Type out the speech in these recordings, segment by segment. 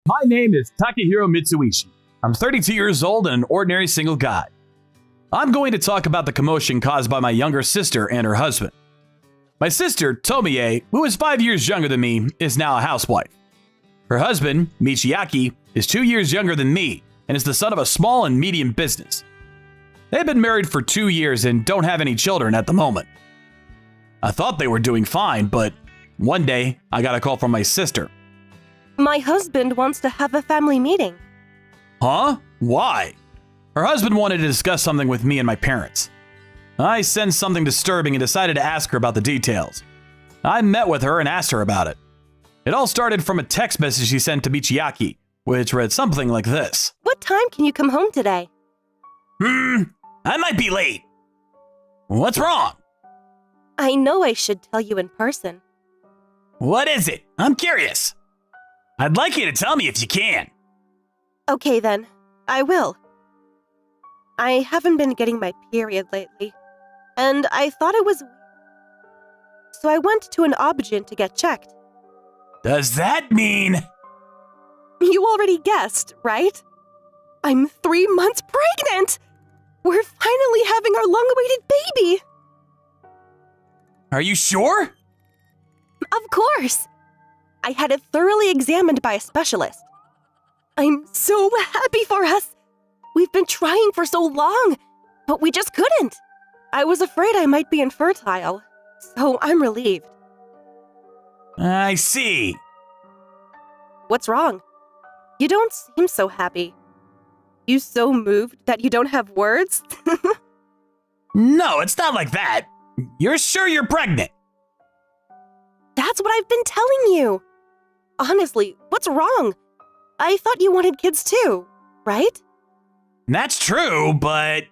My name is Takehiro Mitsuishi. I'm 32 years old and an ordinary single guy. I'm going to talk about the commotion caused by my younger sister and her husband. My sister, Tomie, who is 5 years younger than me, is now a housewife. Her husband, Michiaki, is 2 years younger than me and is the son of a small and medium business. They've been married for 2 years and don't have any children at the moment. I thought they were doing fine, but one day I got a call from my sister. My husband wants to have a family meeting. Huh? Why? Her husband wanted to discuss something with me and my parents. I sensed something disturbing and decided to ask her about the details. I met with her and asked her about it. It all started from a text message she sent to Michiaki, which read something like this. What time can you come home today? I might be late. What's wrong? I know I should tell you in person. What is it? I'm curious. I'd like you to tell me if you can. Okay then, I will. I haven't been getting my period lately, and I thought it was weird. So I went to an obgyn to get checked. Does that mean? You already guessed, right? I'm 3 months pregnant! We're finally having our long-awaited baby! Are you sure? Of course! I had it thoroughly examined by a specialist. I'm so happy for us! We've been trying for so long, but we just couldn't. I was afraid I might be infertile, so I'm relieved. I see. What's wrong? You don't seem so happy. You so moved that you don't have words? No, it's not like that. You're sure you're pregnant? That's what I've been telling you. Honestly, what's wrong? I thought you wanted kids too, right? That's true, but...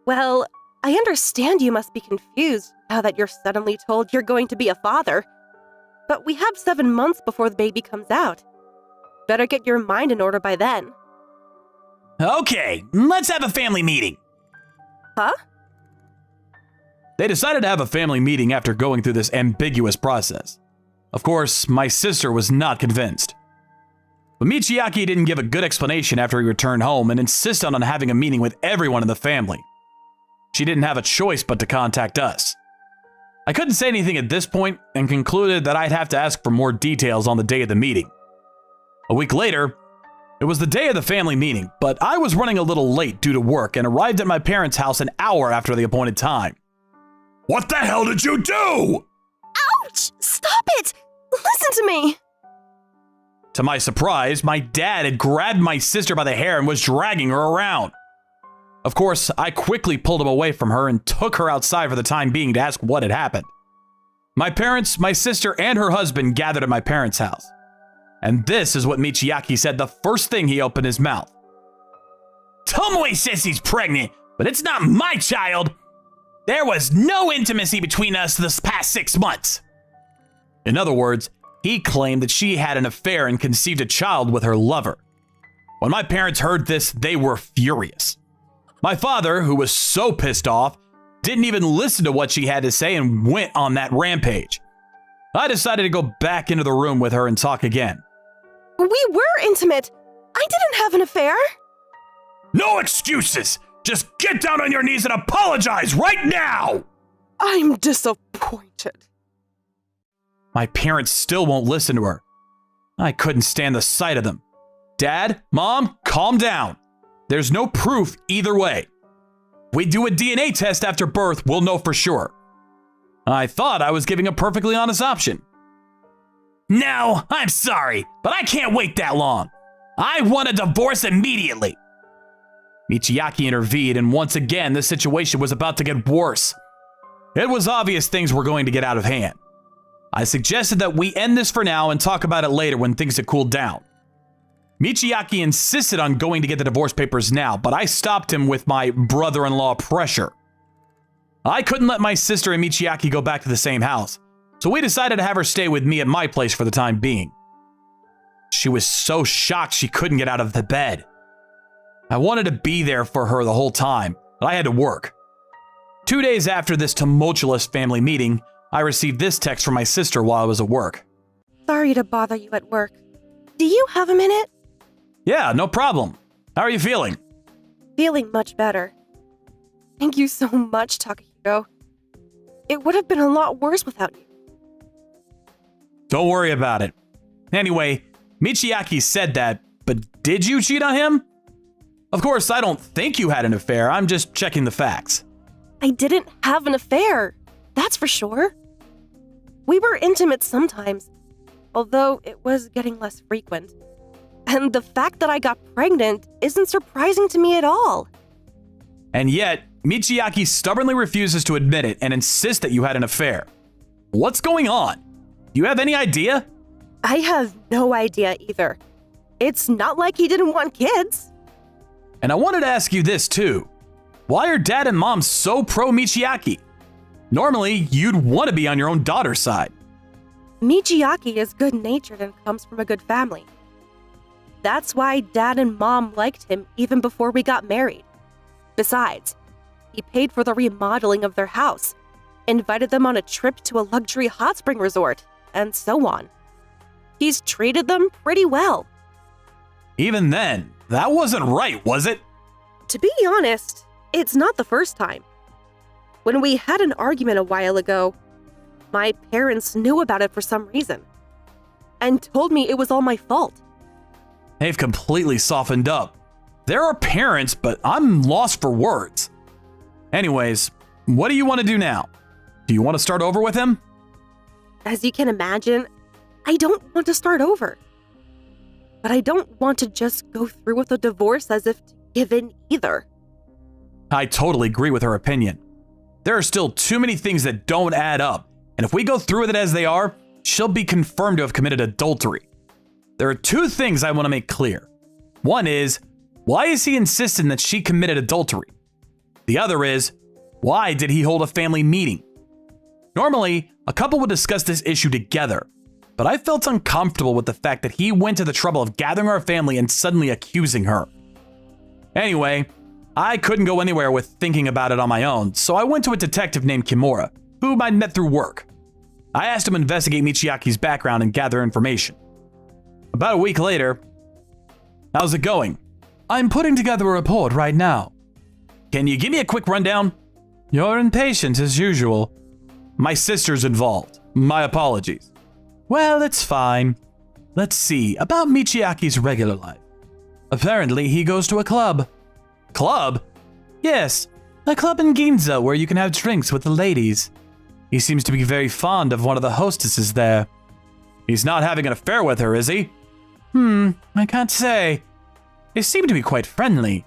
Well, I understand you must be confused now that you're suddenly told you're going to be a father. But we have 7 months before the baby comes out. Better get your mind in order by then. Okay, let's have a family meeting. Huh? They decided to have a family meeting after going through this ambiguous process. Of course, my sister was not convinced. But Michiaki didn't give a good explanation after he returned home and insisted on having a meeting with everyone in the family. She didn't have a choice but to contact us. I couldn't say anything at this point and concluded that I'd have to ask for more details on the day of the meeting. A week later, it was the day of the family meeting, but I was running a little late due to work and arrived at my parents' house an hour after the appointed time. What the hell did you do? Ouch! Stop it! Listen to me! To my surprise, my dad had grabbed my sister by the hair and was dragging her around. Of course, I quickly pulled him away from her and took her outside for the time being to ask what had happened. My parents, my sister, and her husband gathered at my parents' house. And this is what Michiaki said the first thing he opened his mouth. Tomoe says he's pregnant, but it's not my child. There was no intimacy between us this past 6 months. In other words, he claimed that she had an affair and conceived a child with her lover. When my parents heard this, they were furious. My father, who was so pissed off, didn't even listen to what she had to say and went on that rampage. I decided to go back into the room with her and talk again. We were intimate. I didn't have an affair. No excuses! Just get down on your knees and apologize right now! I'm disappointed. My parents still won't listen to her. I couldn't stand the sight of them. Dad, Mom, calm down. There's no proof either way. If we do a DNA test after birth, we'll know for sure. I thought I was giving a perfectly honest option. No, I'm sorry, but I can't wait that long. I want a divorce immediately. Michiaki intervened, and once again, the situation was about to get worse. It was obvious things were going to get out of hand. I suggested that we end this for now and talk about it later when things had cooled down. Michiaki insisted on going to get the divorce papers now, but I stopped him with my brother-in-law pressure. I couldn't let my sister and Michiaki go back to the same house, so we decided to have her stay with me at my place for the time being. She was so shocked she couldn't get out of the bed. I wanted to be there for her the whole time, but I had to work. 2 days after this tumultuous family meeting, I received this text from my sister while I was at work. Sorry to bother you at work. Do you have a minute? Yeah, no problem. How are you feeling? Feeling much better. Thank you so much, Takahiro. It would have been a lot worse without you. Don't worry about it. Anyway, Michiaki said that, but did you cheat on him? Of course, I don't think you had an affair. I'm just checking the facts. I didn't have an affair, that's for sure. We were intimate sometimes, although it was getting less frequent. And the fact that I got pregnant isn't surprising to me at all. And yet, Michiaki stubbornly refuses to admit it and insists that you had an affair. What's going on? Do you have any idea? I have no idea either. It's not like he didn't want kids. And I wanted to ask you this too. Why are dad and mom so pro Michiaki? Normally, you'd want to be on your own daughter's side. Michiaki is good-natured and comes from a good family. That's why dad and mom liked him even before we got married. Besides, he paid for the remodeling of their house, invited them on a trip to a luxury hot spring resort, and so on. He's treated them pretty well. Even then, that wasn't right, was it? To be honest, it's not the first time. When we had an argument a while ago, my parents knew about it for some reason and told me it was all my fault. They've completely softened up. They're our parents, but I'm lost for words. Anyways, what do you want to do now? Do you want to start over with him? As you can imagine, I don't want to start over. But I don't want to just go through with a divorce as if to give in either. I totally agree with her opinion. There are still too many things that don't add up, and if we go through with it as they are, she'll be confirmed to have committed adultery. There are two things I want to make clear. One is, why is he insisting that she committed adultery? The other is, why did he hold a family meeting? Normally, a couple would discuss this issue together, but I felt uncomfortable with the fact that he went to the trouble of gathering our family and suddenly accusing her. Anyway, I couldn't go anywhere with thinking about it on my own, so I went to a detective named Kimura, whom I'd met through work. I asked him to investigate Michiaki's background and gather information. About a week later, how's it going? I'm putting together a report right now. Can you give me a quick rundown? You're impatient as usual. My sister's involved. My apologies. Well, it's fine. Let's see, about Michiaki's regular life. Apparently, he goes to a club. Club? Yes, a club in Ginza where you can have drinks with the ladies. He seems to be very fond of one of the hostesses there. He's not having an affair with her, is he? I can't say. They seem to be quite friendly.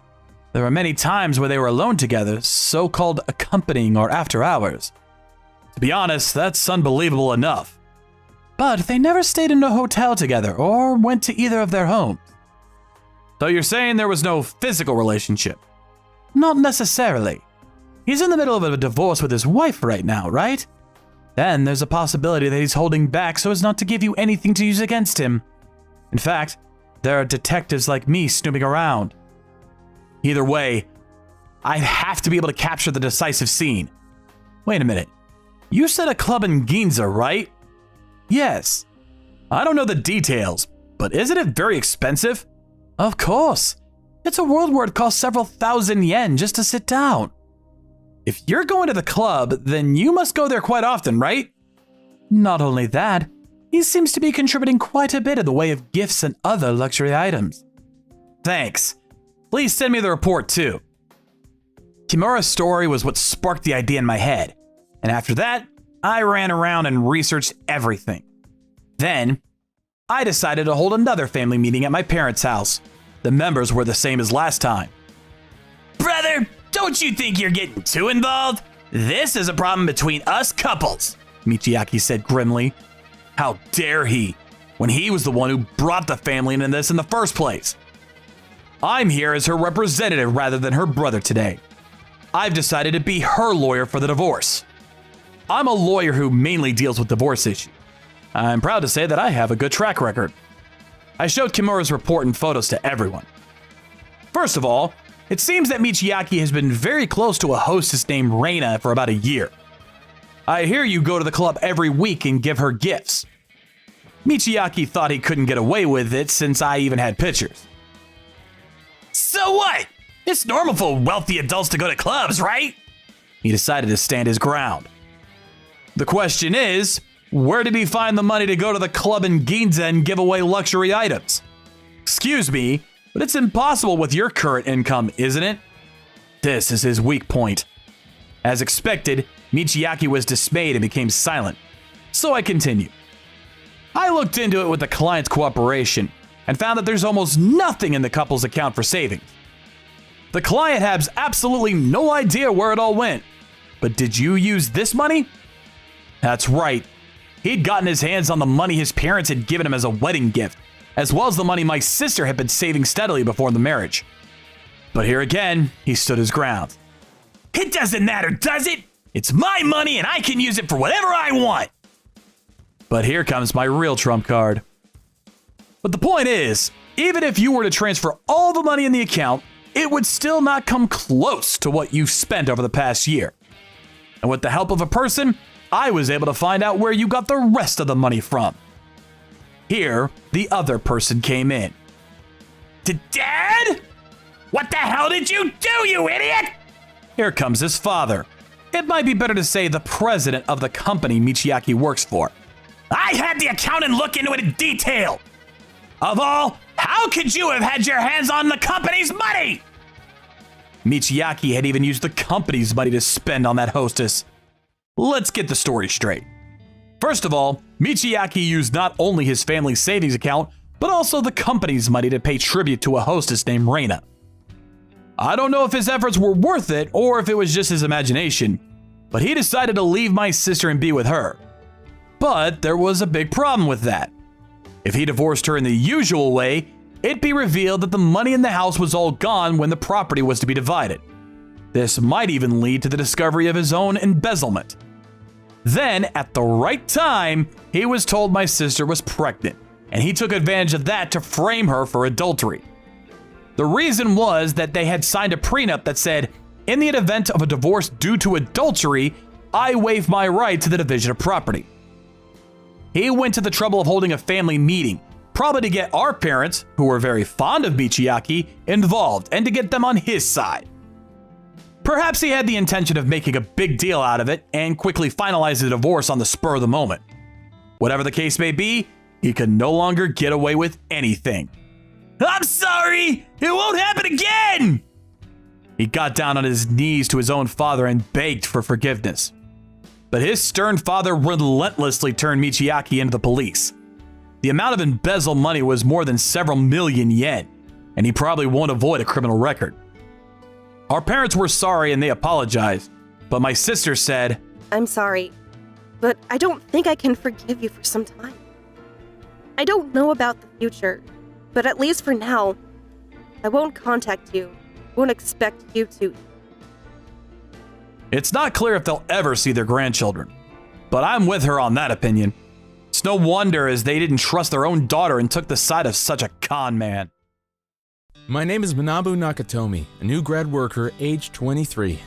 There were many times where they were alone together, so-called accompanying or after hours. To be honest, that's unbelievable enough. But they never stayed in a hotel together or went to either of their homes. So you're saying there was no physical relationship? Not necessarily. He's in the middle of a divorce with his wife right now, right? Then there's a possibility that he's holding back so as not to give you anything to use against him. In fact, there are detectives like me snooping around. Either way, I'd have to be able to capture the decisive scene. Wait a minute. You said a club in Ginza, right? Yes. I don't know the details, but isn't it very expensive? Of course. It's a world where it costs several thousand yen just to sit down. If you're going to the club, then you must go there quite often, right? Not only that, he seems to be contributing quite a bit in the way of gifts and other luxury items. Thanks. Please send me the report too. Kimura's story was what sparked the idea in my head, and after that, I ran around and researched everything. Then, I decided to hold another family meeting at my parents' house. The members were the same as last time. Brother, don't you think you're getting too involved? This is a problem between us couples, Michiaki said grimly. How dare he, when he was the one who brought the family into this in the first place. I'm here as her representative rather than her brother today. I've decided to be her lawyer for the divorce. I'm a lawyer who mainly deals with divorce issues. I'm proud to say that I have a good track record. I showed Kimura's report and photos to everyone. First of all, it seems that Michiaki has been very close to a hostess named Reina for about a year. I hear you go to the club every week and give her gifts. Michiaki thought he couldn't get away with it since I even had pictures. So what? It's normal for wealthy adults to go to clubs, right? He decided to stand his ground. The question is, where did he find the money to go to the club in Ginza and give away luxury items? Excuse me, but it's impossible with your current income, isn't it? This is his weak point. As expected, Michiaki was dismayed and became silent. So I continued. I looked into it with the client's cooperation and found that there's almost nothing in the couple's account for savings. The client has absolutely no idea where it all went. But did you use this money? That's right. He'd gotten his hands on the money his parents had given him as a wedding gift, as well as the money my sister had been saving steadily before the marriage. But here again, he stood his ground. It doesn't matter, does it? It's my money and I can use it for whatever I want. But here comes my real trump card. But the point is, even if you were to transfer all the money in the account, it would still not come close to what you've spent over the past year. And with the help of a person, I was able to find out where you got the rest of the money from. Here, the other person came in. Dad? What the hell did you do, you idiot? Here comes his father. It might be better to say the president of the company Michiaki works for. I had the accountant look into it in detail. Of all, how could you have had your hands on the company's money? Michiaki had even used the company's money to spend on that hostess. Let's get the story straight. First of all, Michiaki used not only his family's savings account, but also the company's money to pay tribute to a hostess named Reina. I don't know if his efforts were worth it or if it was just his imagination, but he decided to leave my sister and be with her. But there was a big problem with that. If he divorced her in the usual way, it'd be revealed that the money in the house was all gone when the property was to be divided. This might even lead to the discovery of his own embezzlement. Then, at the right time, he was told my sister was pregnant, and he took advantage of that to frame her for adultery. The reason was that they had signed a prenup that said, in the event of a divorce due to adultery, I waive my right to the division of property. He went to the trouble of holding a family meeting, probably to get our parents, who were very fond of Michiaki, involved and to get them on his side. Perhaps he had the intention of making a big deal out of it and quickly finalize the divorce on the spur of the moment. Whatever the case may be, he could no longer get away with anything. I'm sorry! It won't happen again! He got down on his knees to his own father and begged for forgiveness. But his stern father relentlessly turned Michiaki into the police. The amount of embezzled money was more than several million yen, and he probably won't avoid a criminal record. Our parents were sorry and they apologized, but my sister said, I'm sorry, but I don't think I can forgive you for some time. I don't know about the future, but at least for now, I won't contact you, won't expect you to. It's not clear if they'll ever see their grandchildren, but I'm with her on that opinion. It's no wonder as they didn't trust their own daughter and took the side of such a con man. My name is Manabu Nakatomi, a new grad worker, age 23.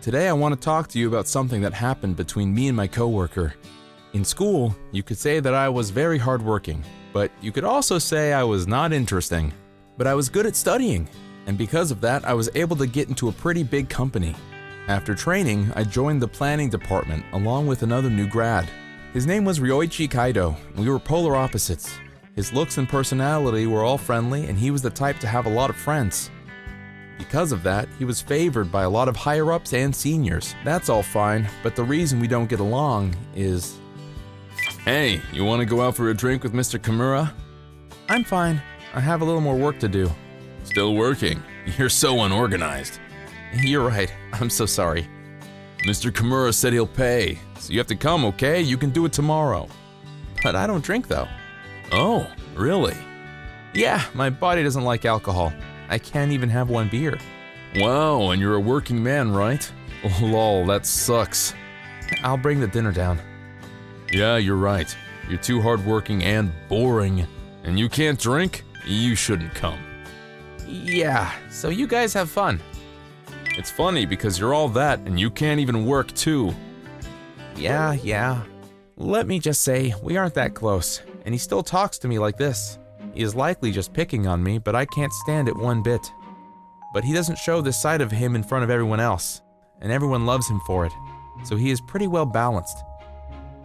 Today I want to talk to you about something that happened between me and my coworker. In school, you could say that I was very hardworking, but you could also say I was not interesting. But I was good at studying, and because of that, I was able to get into a pretty big company. After training, I joined the planning department along with another new grad. His name was Ryoichi Kaido, and we were polar opposites. His looks and personality were all friendly, and he was the type to have a lot of friends. Because of that, he was favored by a lot of higher-ups and seniors. That's all fine, but the reason we don't get along is... Hey, you want to go out for a drink with Mr. Kimura? I'm fine. I have a little more work to do. Still working? You're so unorganized. You're right. I'm so sorry. Mr. Kimura said he'll pay, so you have to come, okay? You can do it tomorrow. But I don't drink, though. Oh, really? Yeah, my body doesn't like alcohol. I can't even have one beer. Wow, and you're a working man, right? Oh, lol, that sucks. I'll bring the dinner down. Yeah, you're right. You're too hardworking and boring. And you can't drink? You shouldn't come. Yeah, so you guys have fun. It's funny because you're all that and you can't even work too. Yeah. Let me just say, we aren't that close. and he still talks to me like this. He is likely just picking on me, but I can't stand it one bit. But he doesn't show this side of him in front of everyone else, and everyone loves him for it, so he is pretty well balanced.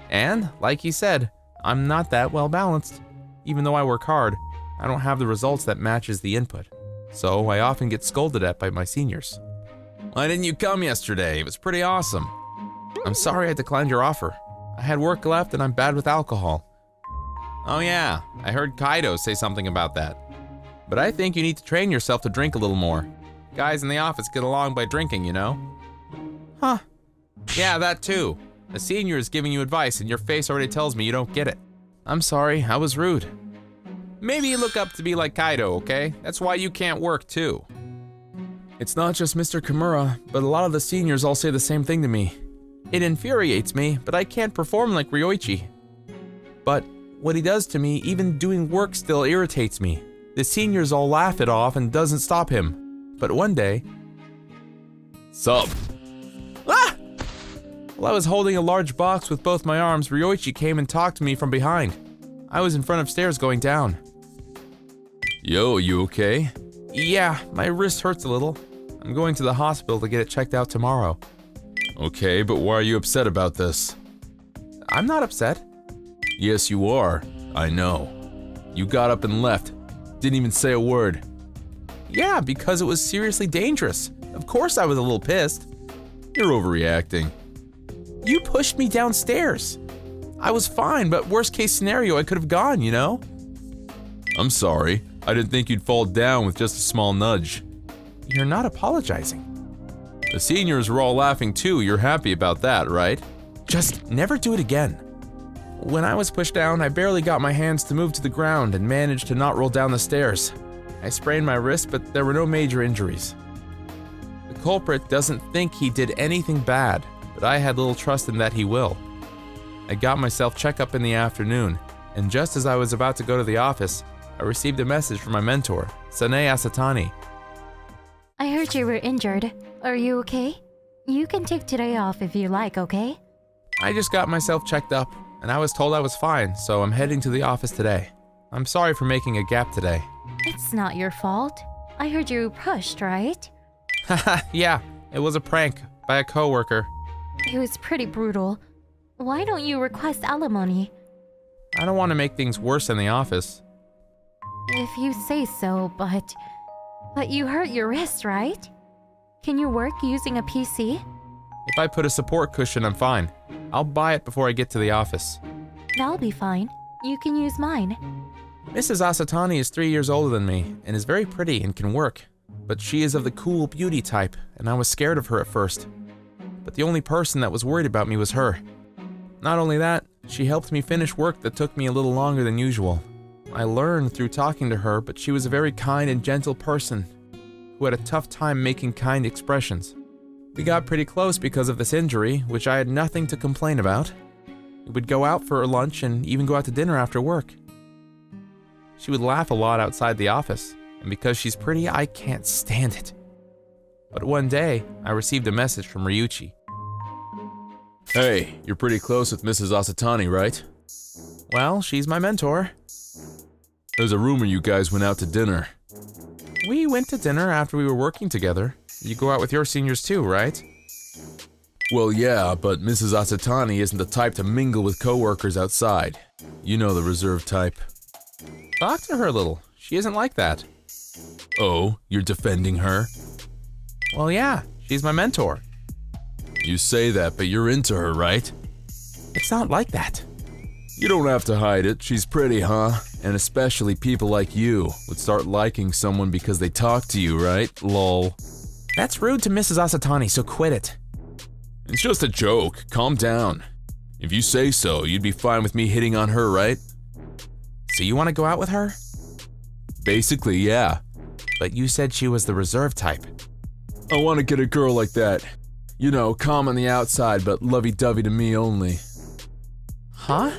And, like he said, I'm not that well balanced. Even though I work hard, I don't have the results that matches the input, so I often get scolded at by my seniors. Why didn't you come yesterday? It was pretty awesome. I'm sorry I declined your offer. I had work left and I'm bad with alcohol. Oh yeah, I heard Kaido say something about that. But I think you need to train yourself to drink a little more. Guys in the office get along by drinking, you know? Huh. Yeah, that too. A senior is giving you advice and your face already tells me you don't get it. I'm sorry, I was rude. Maybe you look up to be like Kaido, okay? That's why you can't work too. It's not just Mr. Kimura, but a lot of the seniors all say the same thing to me. It infuriates me, but I can't perform like Ryoichi. But what he does to me, even doing work still irritates me. The seniors all laugh it off and doesn't stop him. But one day... Sup? Ah! While I was holding a large box with both my arms, Ryoichi came and talked to me from behind. I was in front of stairs going down. Yo, you okay? Yeah, my wrist hurts a little. I'm going to the hospital to get it checked out tomorrow. Okay, but why are you upset about this? I'm not upset. Yes, you are. I know. You got up and left. Didn't even say a word. Yeah, because it was seriously dangerous. Of course I was a little pissed. You're overreacting. You pushed me downstairs. I was fine, but worst case scenario, I could have gone, you know? I'm sorry. I didn't think you'd fall down with just a small nudge. You're not apologizing. The seniors were all laughing too. You're happy about that, right? Just never do it again. When I was pushed down, I barely got my hands to move to the ground and managed to not roll down the stairs. I sprained my wrist, but there were no major injuries. The culprit doesn't think he did anything bad, but I had little trust in that he will. I got myself checked up in the afternoon, and just as I was about to go to the office, I received a message from my mentor, Sanae Asatani. I heard you were injured. Are you okay? You can take today off if you like, okay? I just got myself checked up, and I was told I was fine, so I'm heading to the office today. I'm sorry for making a gap today. It's not your fault. I heard you pushed, right? Haha, yeah, it was a prank by a coworker. It was pretty brutal. Why don't you request alimony? I don't want to make things worse in the office. If you say so, but you hurt your wrist, right? Can you work using a PC? If I put a support cushion, I'm fine. I'll buy it before I get to the office. That'll be fine. You can use mine. Mrs. Asatani is 3 years older than me and is very pretty and can work, but she is of the cool beauty type, and I was scared of her at first. But the only person that was worried about me was her. Not only that, she helped me finish work that took me a little longer than usual. I learned through talking to her, but she was a very kind and gentle person who had a tough time making kind expressions. We got pretty close because of this injury, which I had nothing to complain about. We would go out for lunch and even go out to dinner after work. She would laugh a lot outside the office, and because she's pretty, I can't stand it. But one day, I received a message from Ryuichi. Hey, you're pretty close with Mrs. Asatani, right? Well, she's my mentor. There's a rumor you guys went out to dinner. We went to dinner after we were working together. You go out with your seniors too, right? Well, yeah, but Mrs. Asatani isn't the type to mingle with coworkers outside. You know the reserved type. Talk to her a little. She isn't like that. Oh, you're defending her? Well, yeah, she's my mentor. You say that, but you're into her, right? It's not like that. You don't have to hide it. She's pretty, huh? And especially people like you would start liking someone because they talk to you, right? Lol. That's rude to Mrs. Asatani, so quit it. It's just a joke. Calm down. If you say so, you'd be fine with me hitting on her, right? So you want to go out with her? Basically, yeah. But you said she was the reserve type. I want to get a girl like that. You know, calm on the outside, but lovey-dovey to me only. Huh?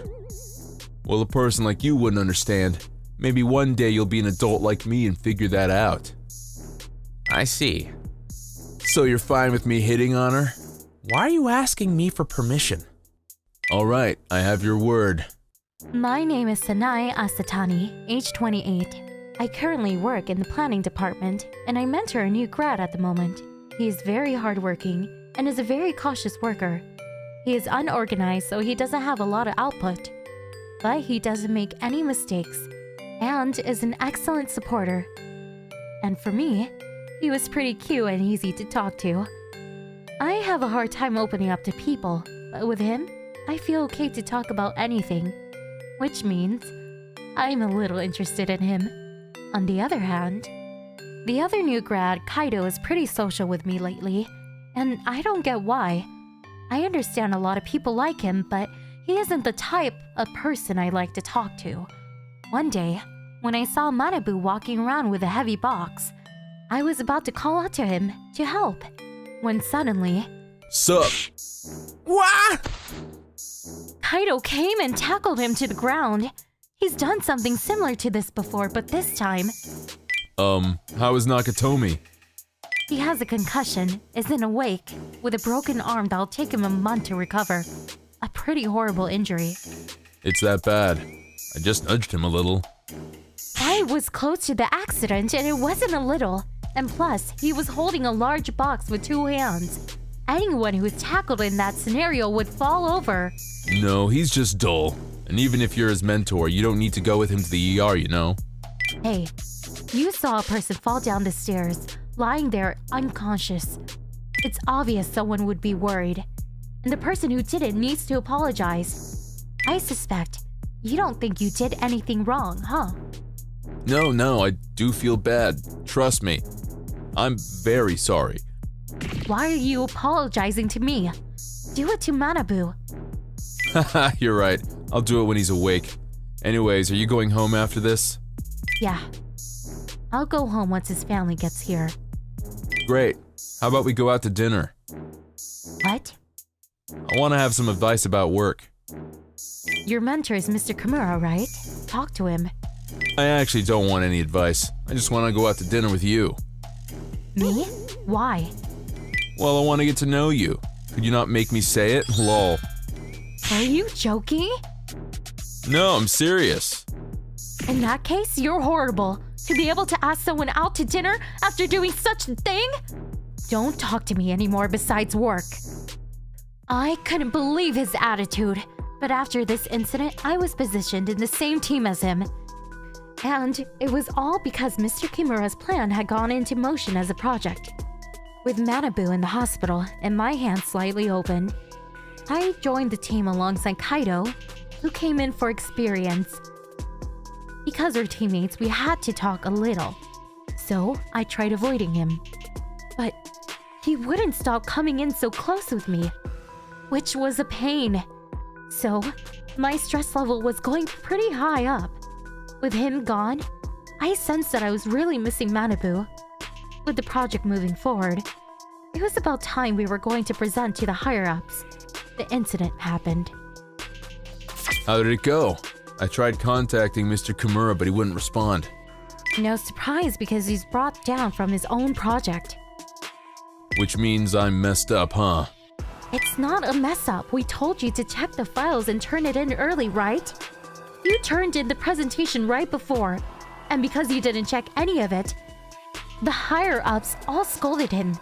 Well, a person like you wouldn't understand. Maybe one day you'll be an adult like me and figure that out. I see. So you're fine with me hitting on her? Why are you asking me for permission? Alright, I have your word. My name is Sanai Asatani, age 28. I currently work in the planning department, and I mentor a new grad at the moment. He is very hardworking and is a very cautious worker. He is unorganized, so he doesn't have a lot of output. But he doesn't make any mistakes, and is an excellent supporter. And for me, he was pretty cute and easy to talk to. I have a hard time opening up to people, but with him, I feel okay to talk about anything. Which means, I'm a little interested in him. On the other hand, the other new grad, Kaido, is pretty social with me lately, and I don't get why. I understand a lot of people like him, but he isn't the type of person I like to talk to. One day, when I saw Manabu walking around with a heavy box, I was about to call out to him to help, when suddenly, Sup? What? Kaido came and tackled him to the ground. He's done something similar to this before, but this time, How is Nakatomi? he has a concussion, isn't awake, with a broken arm that'll take him a month to recover. A pretty horrible injury. It's that bad. I just nudged him a little. I was close to the accident, and it wasn't a little. And plus, he was holding a large box with 2 hands. Anyone who was tackled in that scenario would fall over. No, he's just dull. And even if you're his mentor, you don't need to go with him to the ER, you know? Hey, you saw a person fall down the stairs, lying there unconscious. It's obvious someone would be worried. And the person who did it needs to apologize. I suspect you don't think you did anything wrong, huh? No, I do feel bad. Trust me. I'm very sorry. Why are you apologizing to me? Do it to Manabu. Haha, you're right. I'll do it when he's awake. Anyways, are you going home after this? Yeah. I'll go home once his family gets here. Great. How about we go out to dinner? What? I want to have some advice about work. Your mentor is Mr. Kimura, right? Talk to him. I actually don't want any advice. I just want to go out to dinner with you. Me? Why? Well, I want to get to know you. Could you not make me say it? Lol. Are you joking? No, I'm serious. In that case, you're horrible. To be able to ask someone out to dinner after doing such a thing? Don't talk to me anymore besides work. I couldn't believe his attitude. But after this incident, I was positioned in the same team as him. And it was all because Mr. Kimura's plan had gone into motion as a project. With Manabu in the hospital and my hands slightly open, I joined the team alongside Kaido, who came in for experience. Because we're teammates, we had to talk a little. So I tried avoiding him. But he wouldn't stop coming in so close with me, which was a pain. So my stress level was going pretty high up. With him gone, I sensed that I was really missing Manabu. With the project moving forward, it was about time we were going to present to the higher-ups. The incident happened. How did it go? I tried contacting Mr. Kimura, but he wouldn't respond. No surprise because he's brought down from his own project. Which means I'm messed up, huh? It's not a mess up. We told you to check the files and turn it in early, right? You turned in the presentation right before. And because you didn't check any of it, the higher-ups all scolded him.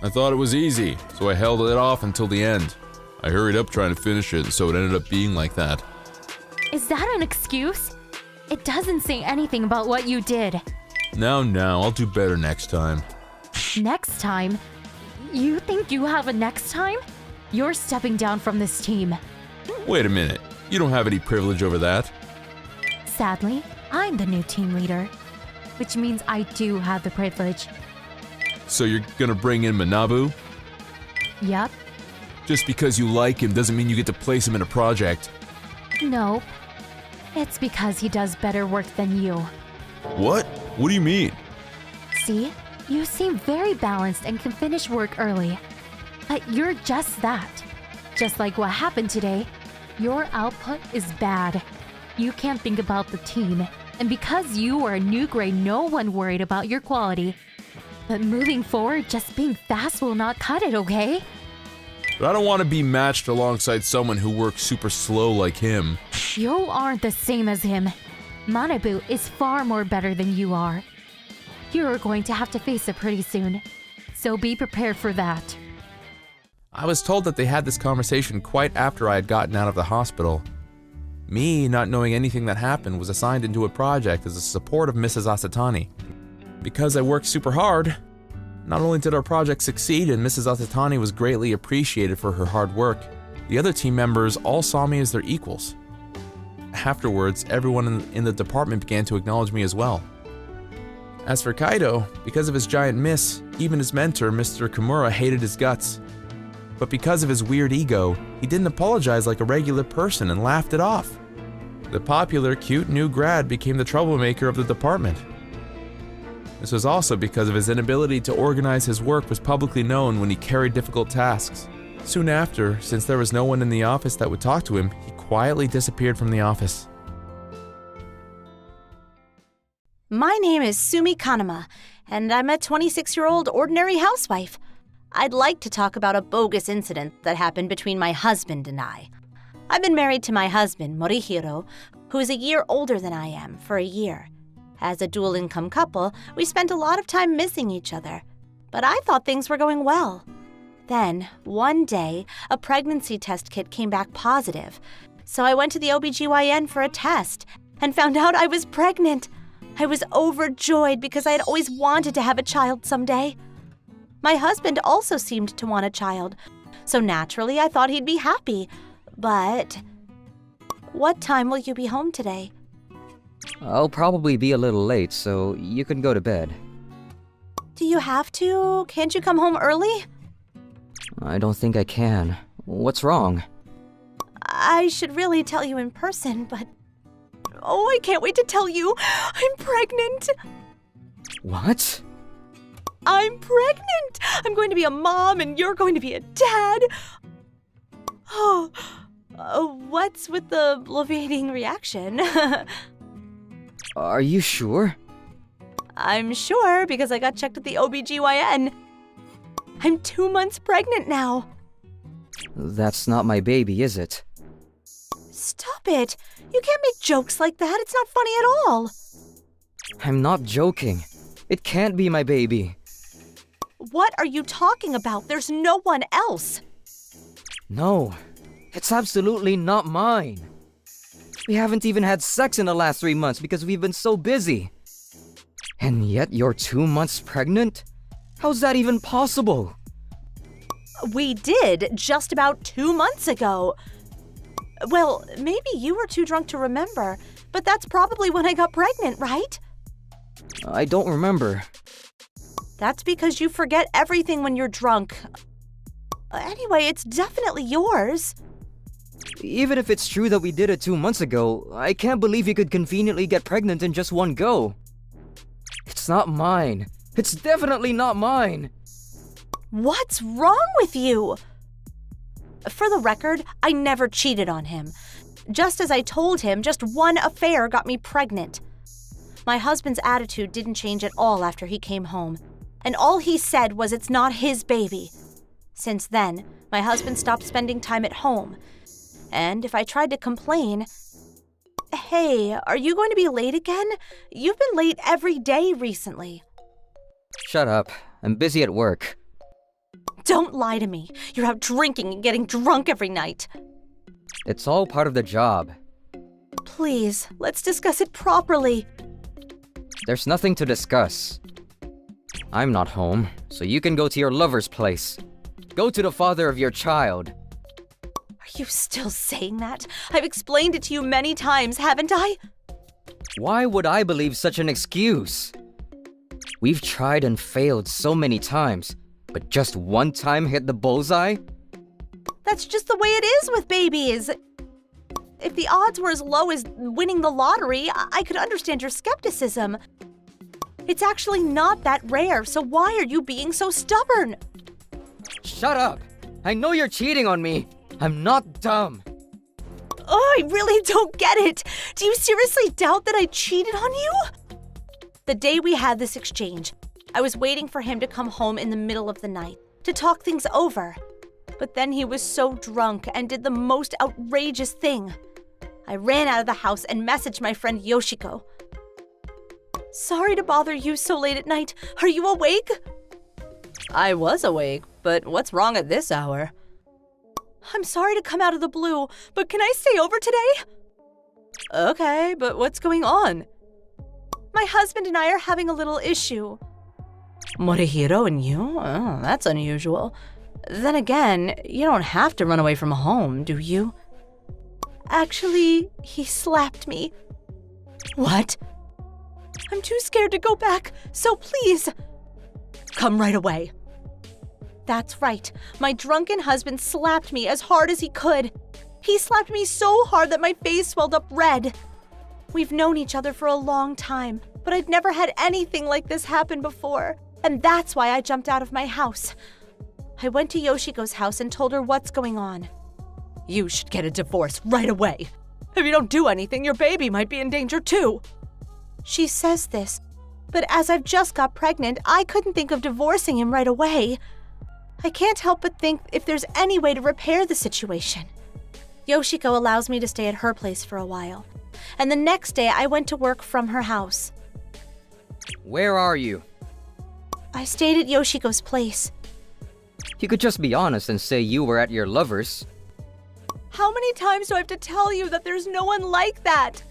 I thought it was easy, so I held it off until the end. I hurried up trying to finish it, so it ended up being like that. Is that an excuse? It doesn't say anything about what you did. Now, I'll do better next time. Next time? You think you have a next time? You're stepping down from this team. Wait a minute, you don't have any privilege over that. Sadly, I'm the new team leader, which means I do have the privilege. So you're gonna bring in Manabu? Yup. Just because you like him doesn't mean you get to place him in a project. Nope. It's because he does better work than you. What? What do you mean? See? You seem very balanced and can finish work early. But you're just that. Just like what happened today, your output is bad. You can't think about the team. And because you are a new grade, no one worried about your quality. But moving forward, just being fast will not cut it, okay? but I don't want to be matched alongside someone who works super slow like him. You aren't the same as him. MoniRobo is far more better than you are. You're going to have to face it pretty soon, so be prepared for that. I was told that they had this conversation quite after I had gotten out of the hospital. Me, not knowing anything that happened, was assigned into a project as a support of Mrs. Asatani. Because I worked super hard, not only did our project succeed and Mrs. Asatani was greatly appreciated for her hard work, the other team members all saw me as their equals. Afterwards, everyone in the department began to acknowledge me as well. As for Kaido, because of his giant miss, even his mentor, Mr. Kimura, hated his guts. But because of his weird ego, he didn't apologize like a regular person and laughed it off. The popular, cute new grad became the troublemaker of the department. This was also because of his inability to organize his work was publicly known when he carried difficult tasks. Soon after, since there was no one in the office that would talk to him, he quietly disappeared from the office. My name is Sumi Kanama, and I'm a 26-year-old ordinary housewife. I'd like to talk about a bogus incident that happened between my husband and I. I've been married to my husband, Morihiro, who is a year older than I am, for a year. As a dual-income couple, we spent a lot of time missing each other, but I thought things were going well. Then, one day, a pregnancy test kit came back positive, so I went to the OBGYN for a test and found out I was pregnant. I was overjoyed because I had always wanted to have a child someday. My husband also seemed to want a child, so naturally I thought he'd be happy. But what time will you be home today? I'll probably be a little late, so you can go to bed. Do you have to? Can't you come home early? I don't think I can. What's wrong? I should really tell you in person, but... Oh, I can't wait to tell you! I'm pregnant! What? I'm pregnant! I'm going to be a mom and you're going to be a dad! Oh, what's with the evading reaction? Are you sure? I'm sure because I got checked at the OBGYN. I'm 2 months pregnant now. That's not my baby, is it? Stop it! You can't make jokes like that. It's not funny at all. I'm not joking. It can't be my baby. What are you talking about? There's no one else. No, it's absolutely not mine. We haven't even had sex in the last 3 months because we've been so busy. And yet you're 2 months pregnant? How's that even possible? We did just about 2 months ago. Well, maybe you were too drunk to remember, but that's probably when I got pregnant, right? I don't remember. That's because you forget everything when you're drunk. Anyway, it's definitely yours. Even if it's true that we did it 2 months ago, I can't believe you could conveniently get pregnant in just one go. It's not mine. It's definitely not mine. What's wrong with you? For the record, I never cheated on him. Just as I told him, just one affair got me pregnant. My husband's attitude didn't change at all after he came home, and all he said was it's not his baby. Since then, my husband stopped spending time at home, and if I tried to complain, "Hey, are you going to be late again? You've been late every day recently." Shut up. I'm busy at work. Don't lie to me. You're out drinking and getting drunk every night. It's all part of the job. Please, let's discuss it properly. There's nothing to discuss. I'm not home, so you can go to your lover's place. Go to the father of your child. Are you still saying that? I've explained it to you many times, haven't I? Why would I believe such an excuse? We've tried and failed so many times, but just one time hit the bullseye? That's just the way it is with babies. If the odds were as low as winning the lottery, I could understand your skepticism. It's actually not that rare, so why are you being so stubborn? Shut up! I know you're cheating on me! I'm not dumb! Oh, I really don't get it! Do you seriously doubt that I cheated on you? The day we had this exchange, I was waiting for him to come home in the middle of the night to talk things over. But then he was so drunk and did the most outrageous thing. I ran out of the house and messaged my friend Yoshiko. Sorry to bother you so late at night. Are you awake? I was awake, but what's wrong at this hour? I'm sorry to come out of the blue, but can I stay over today? Okay, but what's going on? My husband and I are having a little issue. Morihiro and you? Oh, that's unusual. Then again, you don't have to run away from home, do you? Actually, he slapped me. What? I'm too scared to go back, so please, come right away. That's right. My drunken husband slapped me as hard as he could. He slapped me so hard that my face swelled up red. We've known each other for a long time, but I'd never had anything like this happen before, and that's why I jumped out of my house. I went to Yoshiko's house and told her what's going on. You should get a divorce right away. If you don't do anything, your baby might be in danger too. She says this, but as I've just got pregnant, I couldn't think of divorcing him right away. I can't help but think if there's any way to repair the situation. Yoshiko allows me to stay at her place for a while, and the next day I went to work from her house. Where are you? I stayed at Yoshiko's place. You could just be honest and say you were at your lover's. How many times do I have to tell you that there's no one like that?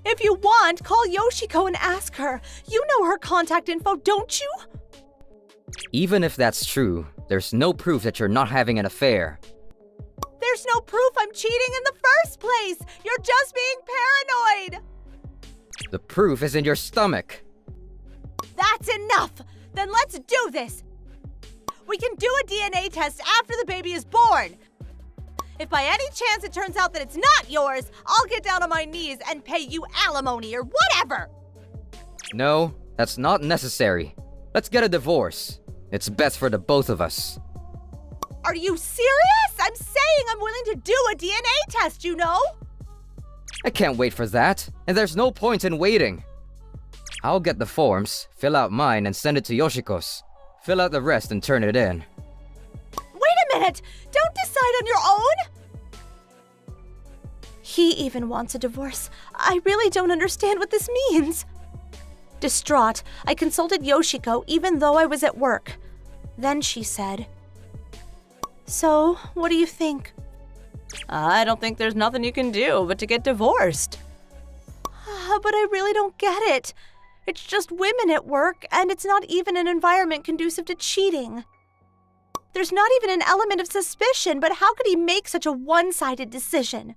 If you want, call Yoshiko and ask her. You know her contact info, don't you? Even if that's true, there's no proof that you're not having an affair. There's no proof I'm cheating in the first place! You're just being paranoid! The proof is in your stomach. That's enough! Then let's do this! We can do a DNA test after the baby is born! If by any chance it turns out that it's not yours, I'll get down on my knees and pay you alimony or whatever! No, that's not necessary. Let's get a divorce. It's best for the both of us. Are you serious? I'm saying I'm willing to do a DNA test, you know? I can't wait for that, and there's no point in waiting. I'll get the forms, fill out mine, and send it to Yoshiko's. Fill out the rest and turn it in. Wait a minute! Don't decide on your own! He even wants a divorce. I really don't understand what this means. Distraught, I consulted Yoshiko even though I was at work. Then she said, "So, what do you think?" I don't think there's nothing you can do but to get divorced. But I really don't get it. It's just women at work, and it's not even an environment conducive to cheating. There's not even an element of suspicion, but how could he make such a one-sided decision?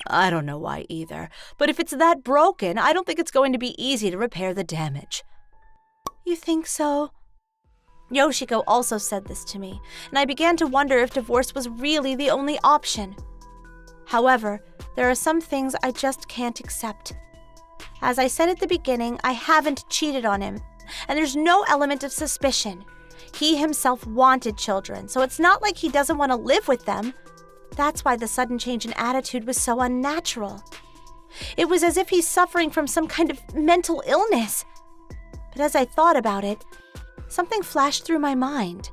I don't know why either, but if it's that broken, I don't think it's going to be easy to repair the damage. You think so? Yoshiko also said this to me, and I began to wonder if divorce was really the only option. However, there are some things I just can't accept. As I said at the beginning, I haven't cheated on him, and there's no element of suspicion. He himself wanted children, so it's not like he doesn't want to live with them. That's why the sudden change in attitude was so unnatural. It was as if he's suffering from some kind of mental illness. But as I thought about it, something flashed through my mind.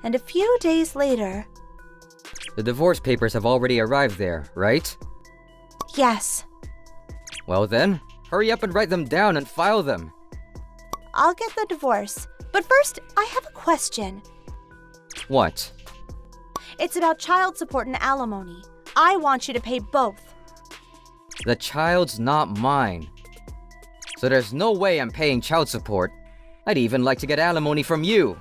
And a few days later... The divorce papers have already arrived there, right? Yes. Well then, hurry up and write them down and file them. I'll get the divorce. But first, I have a question. What? It's about child support and alimony. I want you to pay both. The child's not mine. So there's no way I'm paying child support. I'd even like to get alimony from you.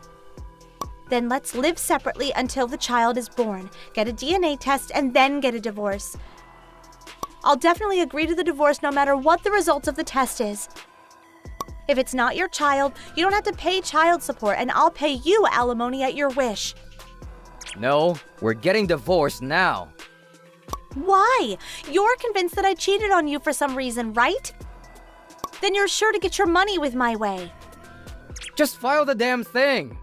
Then let's live separately until the child is born, get a DNA test, and then get a divorce. I'll definitely agree to the divorce no matter what the results of the test is. If it's not your child, you don't have to pay child support, and I'll pay you alimony at your wish. No, we're getting divorced now. Why? You're convinced that I cheated on you for some reason, right? Then you're sure to get your money with my way. Just file the damn thing.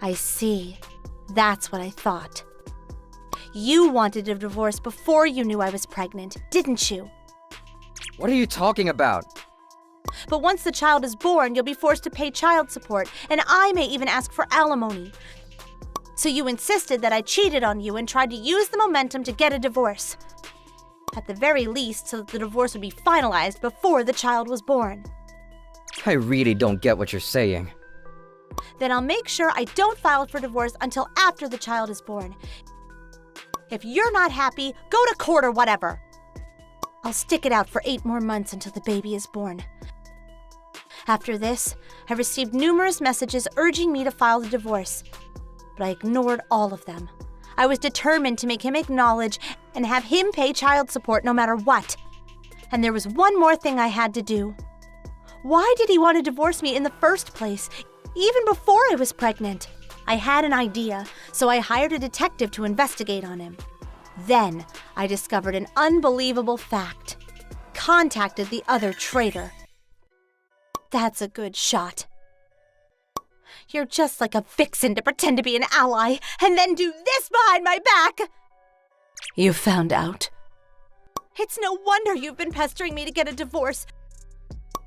I see. That's what I thought. You wanted a divorce before you knew I was pregnant, didn't you? What are you talking about? But once the child is born, you'll be forced to pay child support, and I may even ask for alimony. So you insisted that I cheated on you and tried to use the momentum to get a divorce. At the very least, so that the divorce would be finalized before the child was born. I really don't get what you're saying. Then I'll make sure I don't file for divorce until after the child is born. If you're not happy, go to court or whatever. I'll stick it out for 8 more months until the baby is born. After this, I received numerous messages urging me to file the divorce, but I ignored all of them. I was determined to make him acknowledge and have him pay child support no matter what. And there was one more thing I had to do. Why did he want to divorce me in the first place, even before I was pregnant? I had an idea, so I hired a detective to investigate on him. Then I discovered an unbelievable fact. Contacted the other traitor. That's a good shot. You're just like a vixen to pretend to be an ally and then do this behind my back. You found out. It's no wonder you've been pestering me to get a divorce.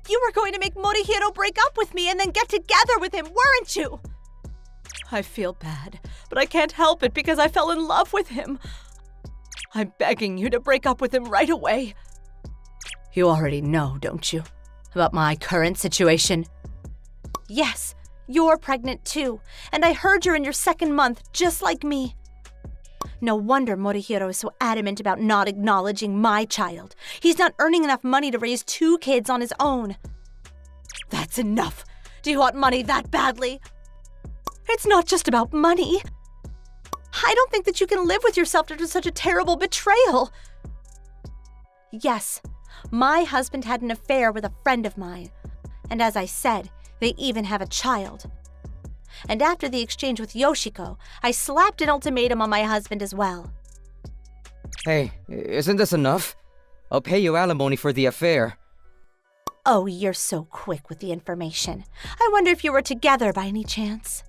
You were going to make Morihiro break up with me and then get together with him, weren't you? I feel bad, but I can't help it because I fell in love with him. I'm begging you to break up with him right away. You already know, don't you, about my current situation? Yes, you're pregnant too, and I heard you're in your 2nd month, just like me. No wonder Morihiro is so adamant about not acknowledging my child. He's not earning enough money to raise 2 kids on his own. That's enough. Do you want money that badly? It's not just about money. I don't think that you can live with yourself after such a terrible betrayal. Yes, my husband had an affair with a friend of mine. And as I said, they even have a child. And after the exchange with Yoshiko, I slapped an ultimatum on my husband as well. Hey, isn't this enough? I'll pay you alimony for the affair. Oh, you're so quick with the information. I wonder if you were together by any chance.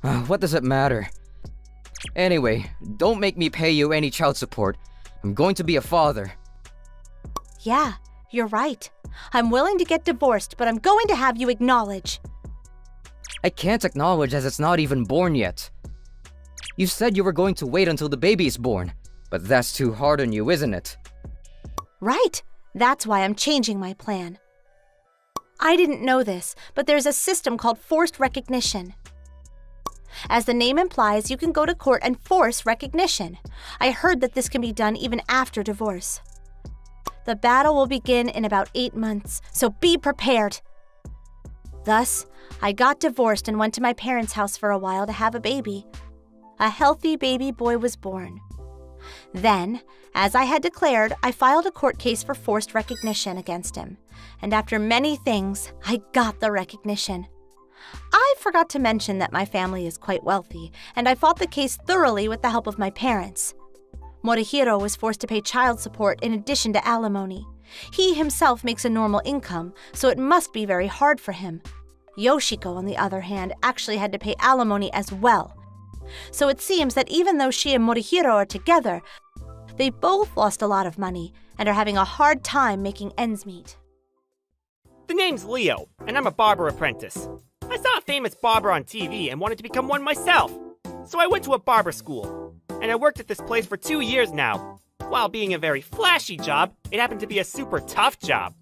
What does it matter? Anyway, don't make me pay you any child support. I'm going to be a father. Yeah, you're right. I'm willing to get divorced, but I'm going to have you acknowledge. I can't acknowledge as it's not even born yet. You said you were going to wait until the baby is born, but that's too hard on you, isn't it? Right. That's why I'm changing my plan. I didn't know this, but there's a system called forced recognition. As the name implies, you can go to court and force recognition. I heard that this can be done even after divorce. The battle will begin in about 8 months, so be prepared. Thus, I got divorced and went to my parents' house for a while to have a baby. A healthy baby boy was born. Then, as I had declared, I filed a court case for forced recognition against him. And after many things, I got the recognition. I forgot to mention that my family is quite wealthy, and I fought the case thoroughly with the help of my parents. Morihiro was forced to pay child support in addition to alimony. He himself makes a normal income, so it must be very hard for him. Yoshiko, on the other hand, actually had to pay alimony as well. So it seems that even though she and Morihiro are together, they both lost a lot of money and are having a hard time making ends meet. The name's Leo, and I'm a barber apprentice. I saw a famous barber on TV and wanted to become one myself. So I went to a barber school, and I worked at this place for 2 years now. While being a very flashy job, it happened to be a super tough job.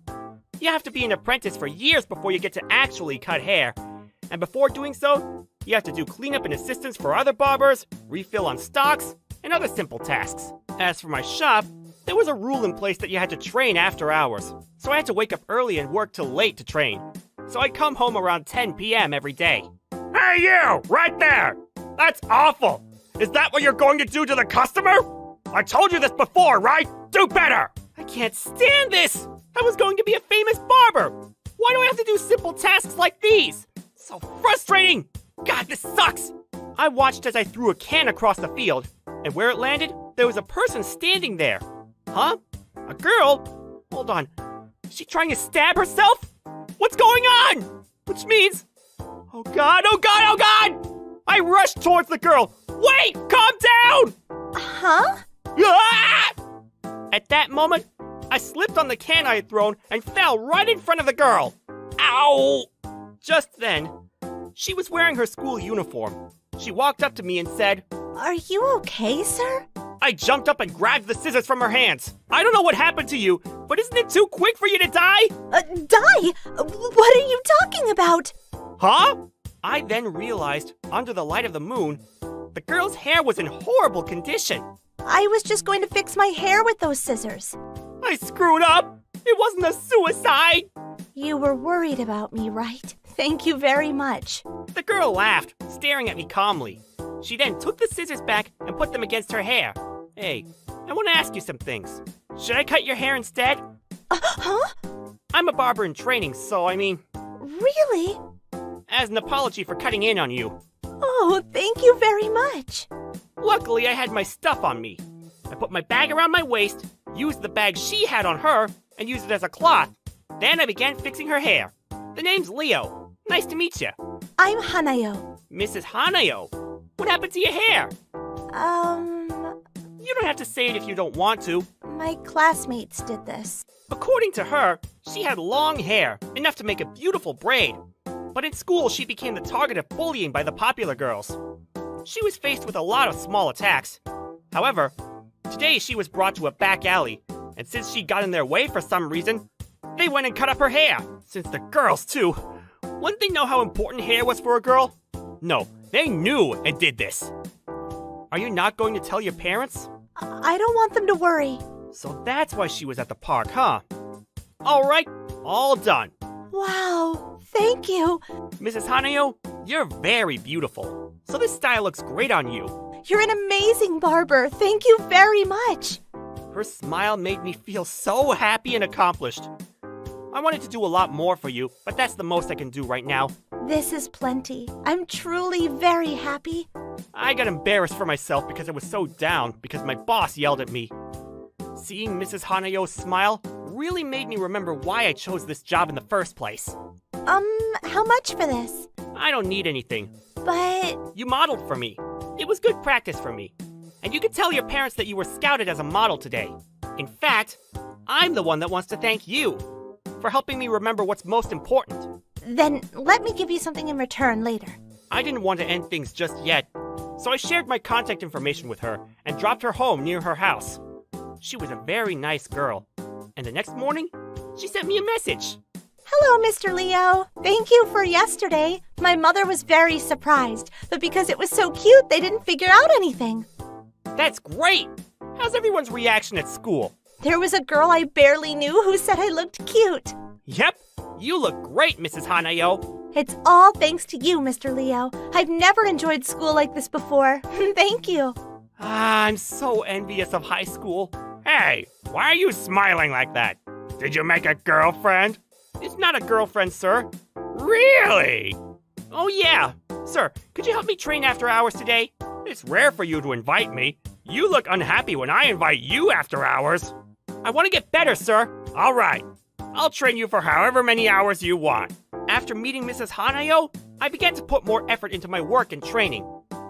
You have to be an apprentice for years before you get to actually cut hair. And before doing so, you have to do cleanup and assistance for other barbers, refill on stocks, and other simple tasks. As for my shop, there was a rule in place that you had to train after hours. So I had to wake up early and work till late to train. So I'd come home around 10 p.m. every day. Hey you, right there! That's awful! Is that what you're going to do to the customer? I told you this before, right? Do better! I can't stand this! I was going to be a famous barber! Why do I have to do simple tasks like these? So frustrating! God, this sucks! I watched as I threw a can across the field, and where it landed, there was a person standing there. Huh? A girl? Hold on. Is she trying to stab herself? What's going on? Which means... Oh god, oh god, oh god! I rushed towards the girl. Wait! Calm down! Huh? Ah! At that moment, I slipped on the can I had thrown and fell right in front of the girl. Ow! Just then, she was wearing her school uniform, She walked up to me and said, Are you okay, sir? I jumped up and grabbed the scissors from her hands. I don't know what happened to you, but isn't it too quick for you to die? Die? What are you talking about? Huh? I then realized, under the light of the moon, the girl's hair was in horrible condition. I was just going to fix my hair with those scissors. I screwed up. It wasn't a suicide. You were worried about me, right? Thank you very much. The girl laughed, staring at me calmly. She then took the scissors back and put them against her hair. Hey, I want to ask you some things. Should I cut your hair instead? Huh? I'm a barber in training, so Really? as an apology for cutting in on you. Oh, thank you very much. Luckily, I had my stuff on me. I put my bag around my waist, used the bag she had on her, and used it as a cloth. Then I began fixing her hair. The name's Leo. Nice to meet you. I'm Hanayo. Mrs. Hanayo. What happened to your hair? You don't have to say it if you don't want to. My classmates did this. According to her, she had long hair, enough to make a beautiful braid. But in school, she became the target of bullying by the popular girls. She was faced with a lot of small attacks. However, today she was brought to a back alley, and since she got in their way for some reason, they went and cut up her hair. Since the girls, too. Wouldn't they know how important hair was for a girl? No, they knew and did this. Are you not going to tell your parents? I don't want them to worry. So that's why she was at the park, huh? All right, all done. Wow, thank you. Mrs. Hanayo, you're very beautiful. So this style looks great on you. You're an amazing barber. Thank you very much. Her smile made me feel so happy and accomplished. I wanted to do a lot more for you, but that's the most I can do right now. This is plenty. I'm truly very happy. I got embarrassed for myself because I was so down because my boss yelled at me. Seeing Mrs. Hanayo's smile really made me remember why I chose this job in the first place. How much for this? I don't need anything. But You modeled for me. It was good practice for me. And you could tell your parents that you were scouted as a model today. In fact, I'm the one that wants to thank you for helping me remember what's most important. then let me give you something in return later. I didn't want to end things just yet, so I shared my contact information with her and dropped her home near her house. She was a very nice girl, and the next morning, she sent me a message. Hello, Mr. Leo. Thank you for yesterday. My mother was very surprised, but because it was so cute, they didn't figure out anything. That's great! How's everyone's reaction at school? There was a girl I barely knew who said I looked cute. Yep, you look great, Mrs. Hanayo. It's all thanks to you, Mr. Leo. I've never enjoyed school like this before. Thank you. I'm so envious of high school. Hey, why are you smiling like that? Did you make a girlfriend? It's not a girlfriend, sir. Really? Oh, yeah. Sir, could you help me train after hours today? It's rare for you to invite me. You look unhappy when I invite you after hours. I want to get better, sir. All right. I'll train you for however many hours you want. After meeting Mrs. Hanayo, I began to put more effort into my work and training.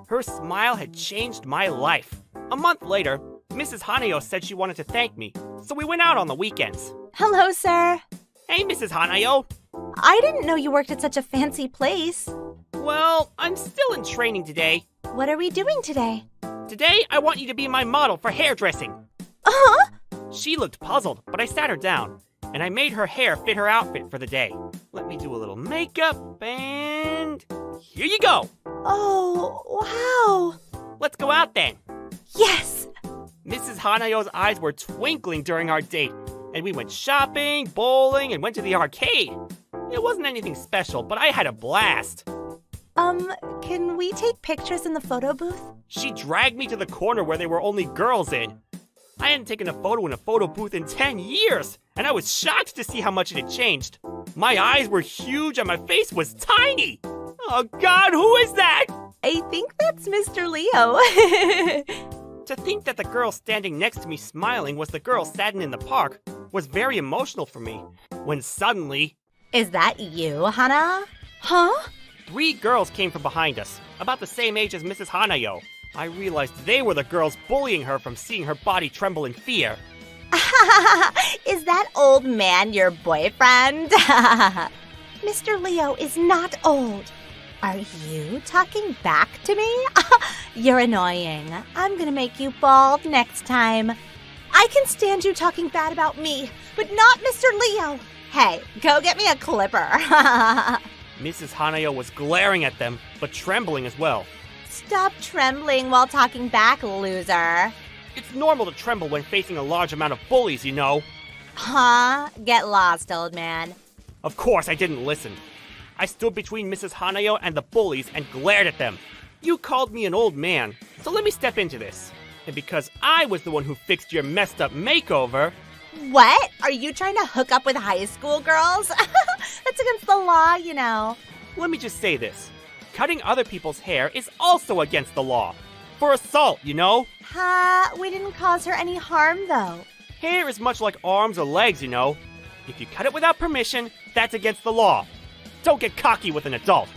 Her smile had changed my life. A month later, Mrs. Hanayo said she wanted to thank me, so we went out on the weekends. Hello, sir. Hey, Mrs. Hanayo. I didn't know you worked at such a fancy place. Well, I'm still in training today. What are we doing today? Today, I want you to be my model for hairdressing. Uh-huh. She looked puzzled, but I sat her down, and I made her hair fit her outfit for the day. Let me do a little makeup, and here you go. Oh, wow. Let's go out then. Yes. Mrs. Hanayo's eyes were twinkling during our date, and we went shopping, bowling, and went to the arcade. It wasn't anything special, but I had a blast. Can we take pictures in the photo booth? She dragged me to the corner where there were only girls in. I hadn't taken a photo in a photo booth in 10 years, and I was shocked to see how much it had changed. My eyes were huge and my face was tiny. Oh God, who is that? I think that's Mr. Leo. To think that the girl standing next to me smiling was the girl standing in the park was very emotional for me. When suddenly, Is that you, Hana? Huh? 3 girls came from behind us, about the same age as Mrs. Hanayo. I realized they were the girls bullying her from seeing her body tremble in fear. Is that old man your boyfriend? Mr. Leo is not old. Are you talking back to me? You're annoying. I'm gonna make you bald next time. I can stand you talking bad about me, but not Mr. Leo. Hey, go get me a clipper. Mrs. Hanayo was glaring at them, but trembling as well. Stop trembling while talking back, loser. It's normal to tremble when facing a large amount of bullies, you know. Huh? Get lost, old man. Of course I didn't listen. I stood between Mrs. Hanayo and the bullies and glared at them. You called me an old man, so let me step into this. And because I was the one who fixed your messed up makeover... What? Are you trying to hook up with high school girls? That's against the law, you know. Let me just say this. Cutting other people's hair is also against the law. For assault, you know? We didn't cause her any harm, though. Hair is much like arms or legs, you know? If you cut it without permission, that's against the law. Don't get cocky with an adult.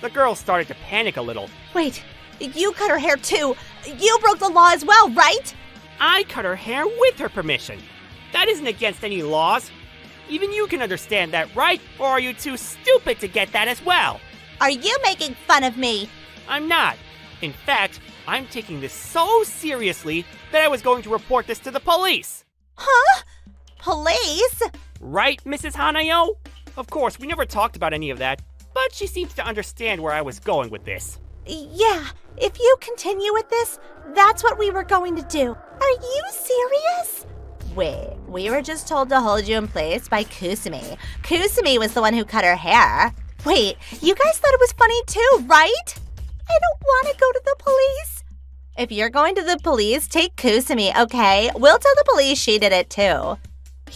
The girl started to panic a little. Wait, you cut her hair too. You broke the law as well, right? I cut her hair with her permission. That isn't against any laws. Even you can understand that, right? Or are you too stupid to get that as well? Are you making fun of me? I'm not. In fact, I'm taking this so seriously that I was going to report this to the police. Huh? Police? Right, Mrs. Hanayo? Of course, we never talked about any of that, but she seems to understand where I was going with this. Yeah, if you continue with this, that's what we were going to do. Are you serious? Wait, we were just told to hold you in place by Kusumi. Kusumi was the one who cut her hair. Wait, you guys thought it was funny too, right? I don't want to go to the police. If you're going to the police, take Kusumi, okay? We'll tell the police she did it too.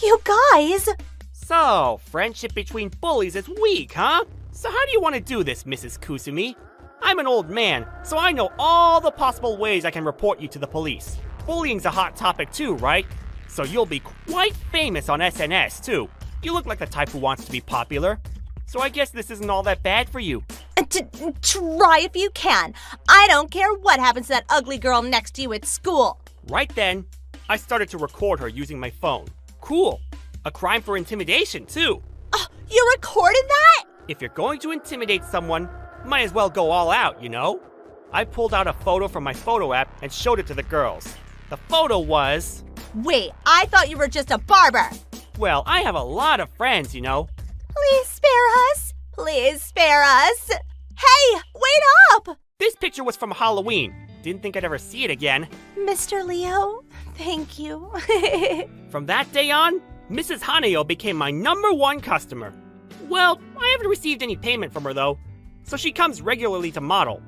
You guys! So, friendship between bullies is weak, huh? So how do you want to do this, Mrs. Kusumi? I'm an old man, so I know all the possible ways I can report you to the police. Bullying's a hot topic too, right? So you'll be quite famous on SNS too. You look like the type who wants to be popular. So I guess this isn't all that bad for you. Try if you can. I don't care what happens to that ugly girl next to you at school. Right then, I started to record her using my phone. Cool. A crime for intimidation too. You recorded that? If you're going to intimidate someone, might as well go all out, you know? I pulled out a photo from my photo app and showed it to the girls. The photo was... Wait, I thought you were just a barber. Well, I have a lot of friends, you know. Please spare us. Please spare us. Hey, wait up! This picture was from Halloween. Didn't think I'd ever see it again. Mr. Leo, thank you. From that day on, Mrs. Hanayo became my #1 customer. Well, I haven't received any payment from her though, so she comes regularly to model.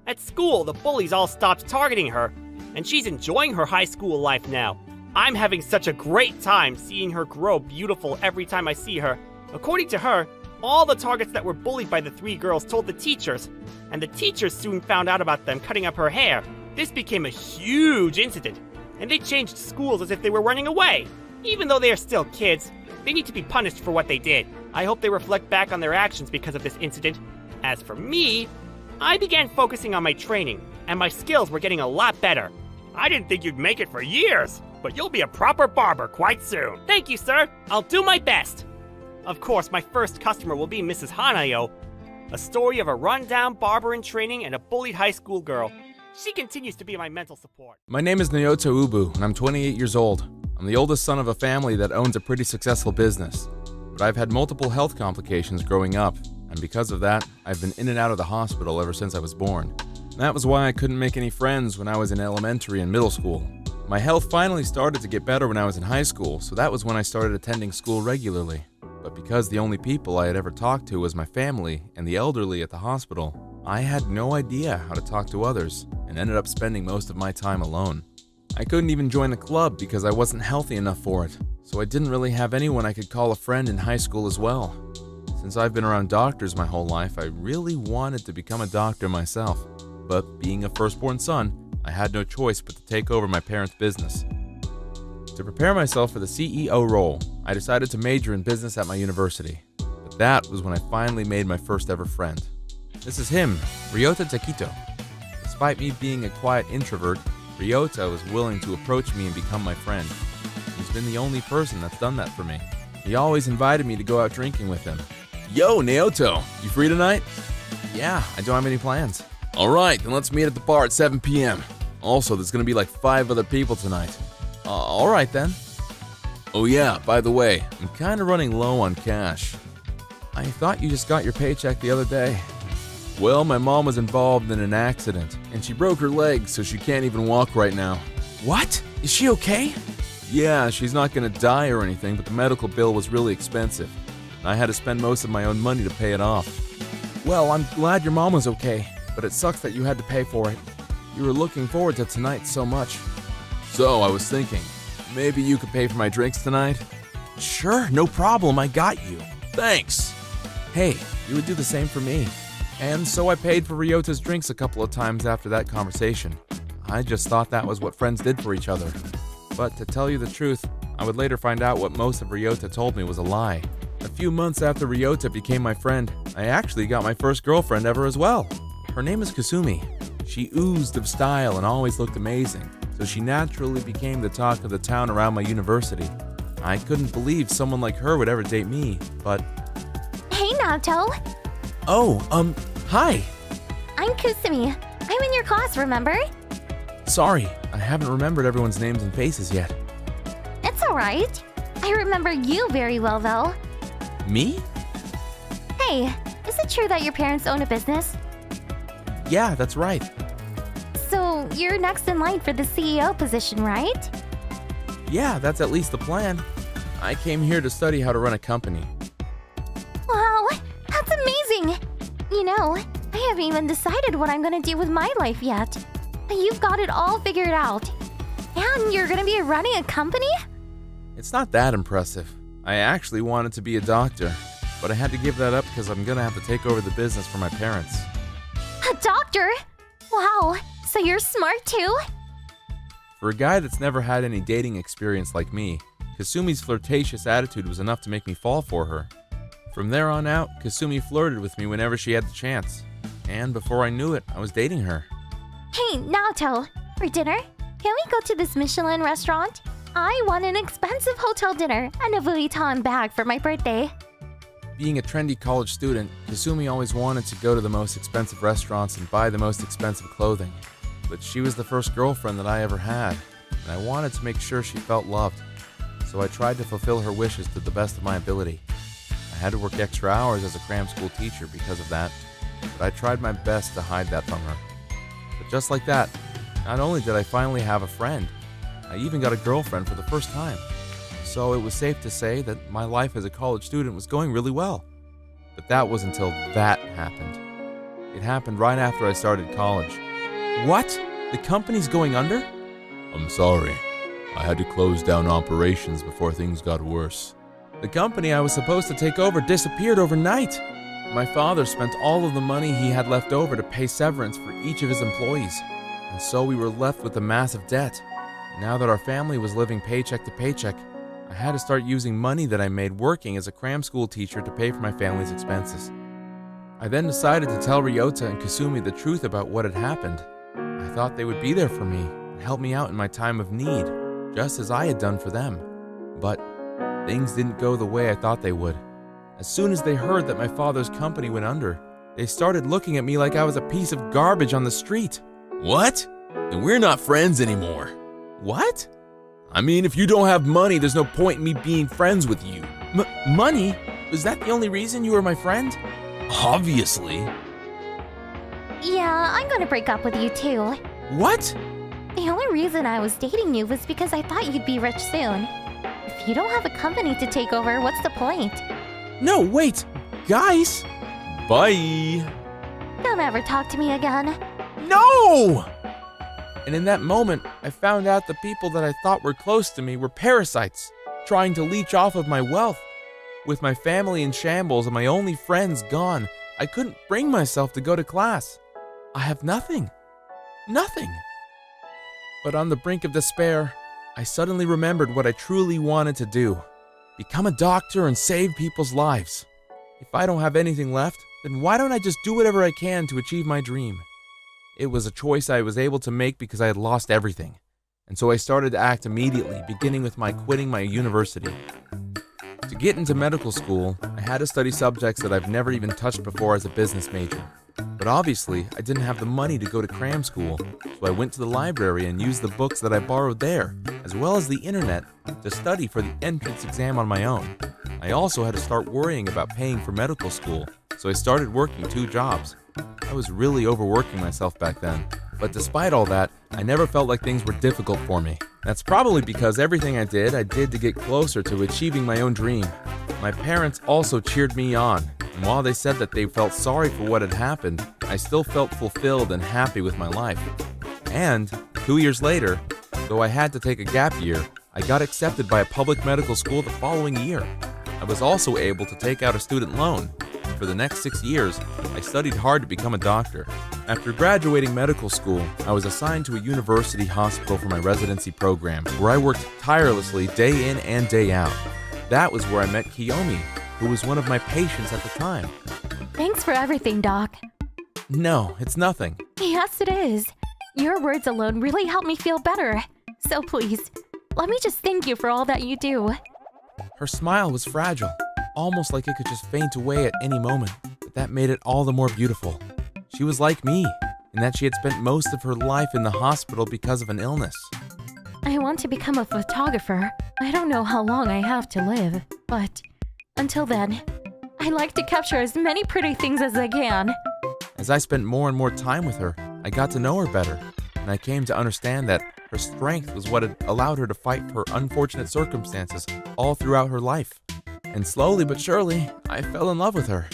At school, the bullies all stopped targeting her, and she's enjoying her high school life now. I'm having such a great time seeing her grow beautiful every time I see her. According to her, all the targets that were bullied by the 3 girls told the teachers, and the teachers soon found out about them cutting up her hair. This became a huge incident, and they changed schools as if they were running away. Even though they are still kids, they need to be punished for what they did. I hope they reflect back on their actions because of this incident. As for me, I began focusing on my training, and my skills were getting a lot better. I didn't think you'd make it for years, but you'll be a proper barber quite soon. Thank you, sir. I'll do my best. Of course, my first customer will be Mrs. Hanayo, a story of a rundown barber in training and a bullied high school girl. She continues to be my mental support. My name is Naoto Ubu, and I'm 28 years old. I'm the oldest son of a family that owns a pretty successful business. But I've had multiple health complications growing up, and because of that, I've been in and out of the hospital ever since I was born. That was why I couldn't make any friends when I was in elementary and middle school. My health finally started to get better when I was in high school, so that was when I started attending school regularly. But because the only people I had ever talked to was my family and the elderly at the hospital, I had no idea how to talk to others and ended up spending most of my time alone. I couldn't even join a club because I wasn't healthy enough for it, so I didn't really have anyone I could call a friend in high school as well. Since I've been around doctors my whole life, I really wanted to become a doctor myself. But being a firstborn son, I had no choice but to take over my parents' business. To prepare myself for the CEO role, I decided to major in business at my university. But that was when I finally made my first ever friend. This is him, Ryota Takito. Despite me being a quiet introvert, Ryota was willing to approach me and become my friend. He's been the only person that's done that for me. He always invited me to go out drinking with him. Yo, Naoto, you free tonight? Yeah, I don't have any plans. Alright, then let's meet at the bar at 7 p.m. Also, there's gonna be like 5 other people tonight. Alright then. Oh yeah, by the way, I'm kinda running low on cash. I thought you just got your paycheck the other day. Well, my mom was involved in an accident, and she broke her leg, so she can't even walk right now. What? Is she okay? Yeah, she's not gonna die or anything, but the medical bill was really expensive. And I had to spend most of my own money to pay it off. Well, I'm glad your mom was okay, but it sucks that you had to pay for it. You were looking forward to tonight so much. So, I was thinking, maybe you could pay for my drinks tonight? Sure, no problem, I got you. Thanks! Hey, you would do the same for me. And so I paid for Ryota's drinks a couple of times after that conversation. I just thought that was what friends did for each other. But to tell you the truth, I would later find out what most of Ryota told me was a lie. A few months after Ryota became my friend, I actually got my first girlfriend ever as well. Her name is Kasumi. She oozed of style and always looked amazing, so she naturally became the talk of the town around my university. I couldn't believe someone like her would ever date me, but... Hey, Nato. Oh, hi! I'm Kusumi. I'm in your class, remember? Sorry, I haven't remembered everyone's names and faces yet. It's alright. I remember you very well, though. Me? Hey, is it true that your parents own a business? Yeah, that's right. So, you're next in line for the CEO position, right? Yeah, that's at least the plan. I came here to study how to run a company. Wow, that's amazing! You know, I haven't even decided what I'm gonna do with my life yet. But you've got it all figured out. And you're gonna be running a company? It's not that impressive. I actually wanted to be a doctor, but I had to give that up because I'm gonna have to take over the business for my parents. A doctor? Wow, so you're smart too? For a guy that's never had any dating experience like me, Kasumi's flirtatious attitude was enough to make me fall for her. From there on out, Kasumi flirted with me whenever she had the chance. And before I knew it, I was dating her. Hey, Naoto, for dinner, can we go to this Michelin restaurant? I want an expensive hotel dinner and a Vuitton bag for my birthday. Being a trendy college student, Kasumi always wanted to go to the most expensive restaurants and buy the most expensive clothing. But she was the first girlfriend that I ever had, and I wanted to make sure she felt loved. So I tried to fulfill her wishes to the best of my ability. I had to work extra hours as a cram school teacher because of that, but I tried my best to hide that from her. But just like that, not only did I finally have a friend, I even got a girlfriend for the first time. So it was safe to say that my life as a college student was going really well. But that was until that happened. It happened right after I started college. What? The company's going under? I'm sorry. I had to close down operations before things got worse. The company I was supposed to take over disappeared overnight. My father spent all of the money he had left over to pay severance for each of his employees. And so we were left with a massive debt. Now that our family was living paycheck to paycheck, I had to start using money that I made working as a cram school teacher to pay for my family's expenses. I then decided to tell Ryota and Kasumi the truth about what had happened. I thought they would be there for me and help me out in my time of need, just as I had done for them. But things didn't go the way I thought they would. As soon as they heard that my father's company went under, they started looking at me like I was a piece of garbage on the street. What? Then we're not friends anymore. What? I mean, if you don't have money, there's no point in me being friends with you. Money? Was that the only reason you were my friend? Obviously. Yeah, I'm gonna break up with you too. What? The only reason I was dating you was because I thought you'd be rich soon. If you don't have a company to take over, what's the point? No, wait. Guys. Bye. Don't ever talk to me again. No! And in that moment, I found out the people that I thought were close to me were parasites, trying to leech off of my wealth. With my family in shambles and my only friends gone, I couldn't bring myself to go to class. I have nothing. Nothing. But on the brink of despair, I suddenly remembered what I truly wanted to do. Become a doctor and save people's lives. If I don't have anything left, then why don't I just do whatever I can to achieve my dream? It was a choice I was able to make because I had lost everything. And so I started to act immediately, beginning with my quitting my university. To get into medical school, I had to study subjects that I've never even touched before as a business major. But obviously, I didn't have the money to go to cram school, so I went to the library and used the books that I borrowed there, as well as the internet, to study for the entrance exam on my own. I also had to start worrying about paying for medical school, so I started working 2 jobs. I was really overworking myself back then. But despite all that, I never felt like things were difficult for me. That's probably because everything I did to get closer to achieving my own dream. My parents also cheered me on, and while they said that they felt sorry for what had happened, I still felt fulfilled and happy with my life. And 2 years later, though I had to take a gap year, I got accepted by a public medical school the following year. I was also able to take out a student loan. For the next 6 years, I studied hard to become a doctor. After graduating medical school, I was assigned to a university hospital for my residency program, where I worked tirelessly day in and day out. That was where I met Kiyomi, who was one of my patients at the time. Thanks for everything, Doc. No, it's nothing. Yes, it is. Your words alone really helped me feel better. So please, let me just thank you for all that you do. Her smile was fragile, almost like it could just faint away at any moment, but that made it all the more beautiful. She was like me, in that she had spent most of her life in the hospital because of an illness. I want to become a photographer. I don't know how long I have to live, but until then, I like to capture as many pretty things as I can. As I spent more and more time with her, I got to know her better, and I came to understand that her strength was what had allowed her to fight her unfortunate circumstances all throughout her life. And slowly but surely, I fell in love with her.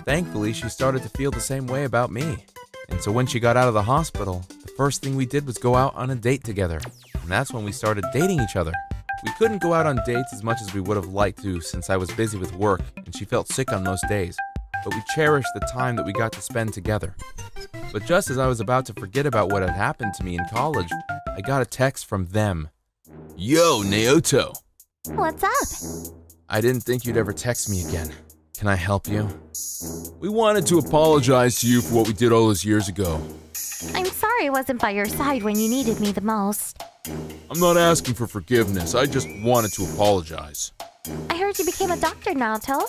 Thankfully, she started to feel the same way about me. And so when she got out of the hospital, the first thing we did was go out on a date together. And that's when we started dating each other. We couldn't go out on dates as much as we would have liked to since I was busy with work and she felt sick on most days. But we cherished the time that we got to spend together. But just as I was about to forget about what had happened to me in college, I got a text from them. Yo, Naoto. What's up? I didn't think you'd ever text me again. Can I help you? We wanted to apologize to you for what we did all those years ago. I'm sorry I wasn't by your side when you needed me the most. I'm not asking for forgiveness, I just wanted to apologize. I heard you became a doctor, Naoto.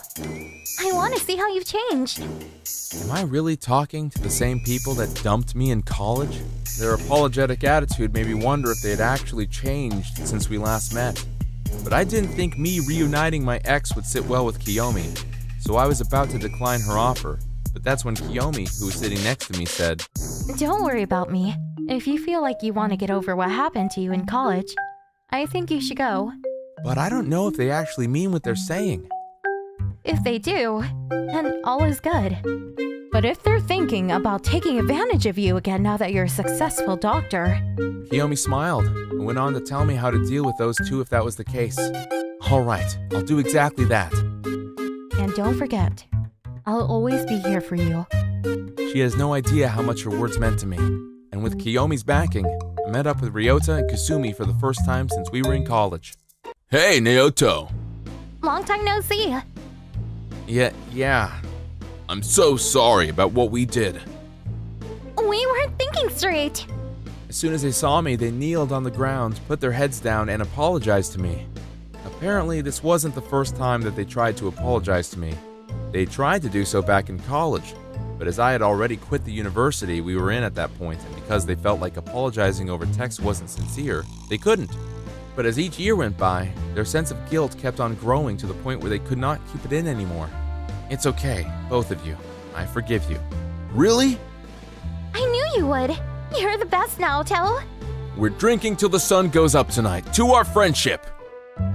I want to see how you've changed. Am I really talking to the same people that dumped me in college? Their apologetic attitude made me wonder if they had actually changed since we last met. But I didn't think me reuniting my ex would sit well with Kiyomi, so I was about to decline her offer. But that's when Kiyomi, who was sitting next to me, said, Don't worry about me. If you feel like you want to get over what happened to you in college, I think you should go. But I don't know if they actually mean what they're saying. If they do, then all is good. But if they're thinking about taking advantage of you again now that you're a successful doctor... Kiyomi smiled and went on to tell me how to deal with those two if that was the case. All right, I'll do exactly that. And don't forget, I'll always be here for you. She has no idea how much her words meant to me. And with Kiyomi's backing, I met up with Ryota and Kasumi for the first time since we were in college. Hey, Naoto. Long time no see. Yeah. I'm so sorry about what we did. We weren't thinking straight. As soon as they saw me, they kneeled on the ground, put their heads down, and apologized to me. Apparently, this wasn't the first time that they tried to apologize to me. They tried to do so back in college, but as I had already quit the university we were in at that point, and because they felt like apologizing over text wasn't sincere, they couldn't. But as each year went by, their sense of guilt kept on growing to the point where they could not keep it in anymore. It's okay, both of you. I forgive you. Really? I knew you would. You're the best, Naoto. We're drinking till the sun goes up tonight, to our friendship!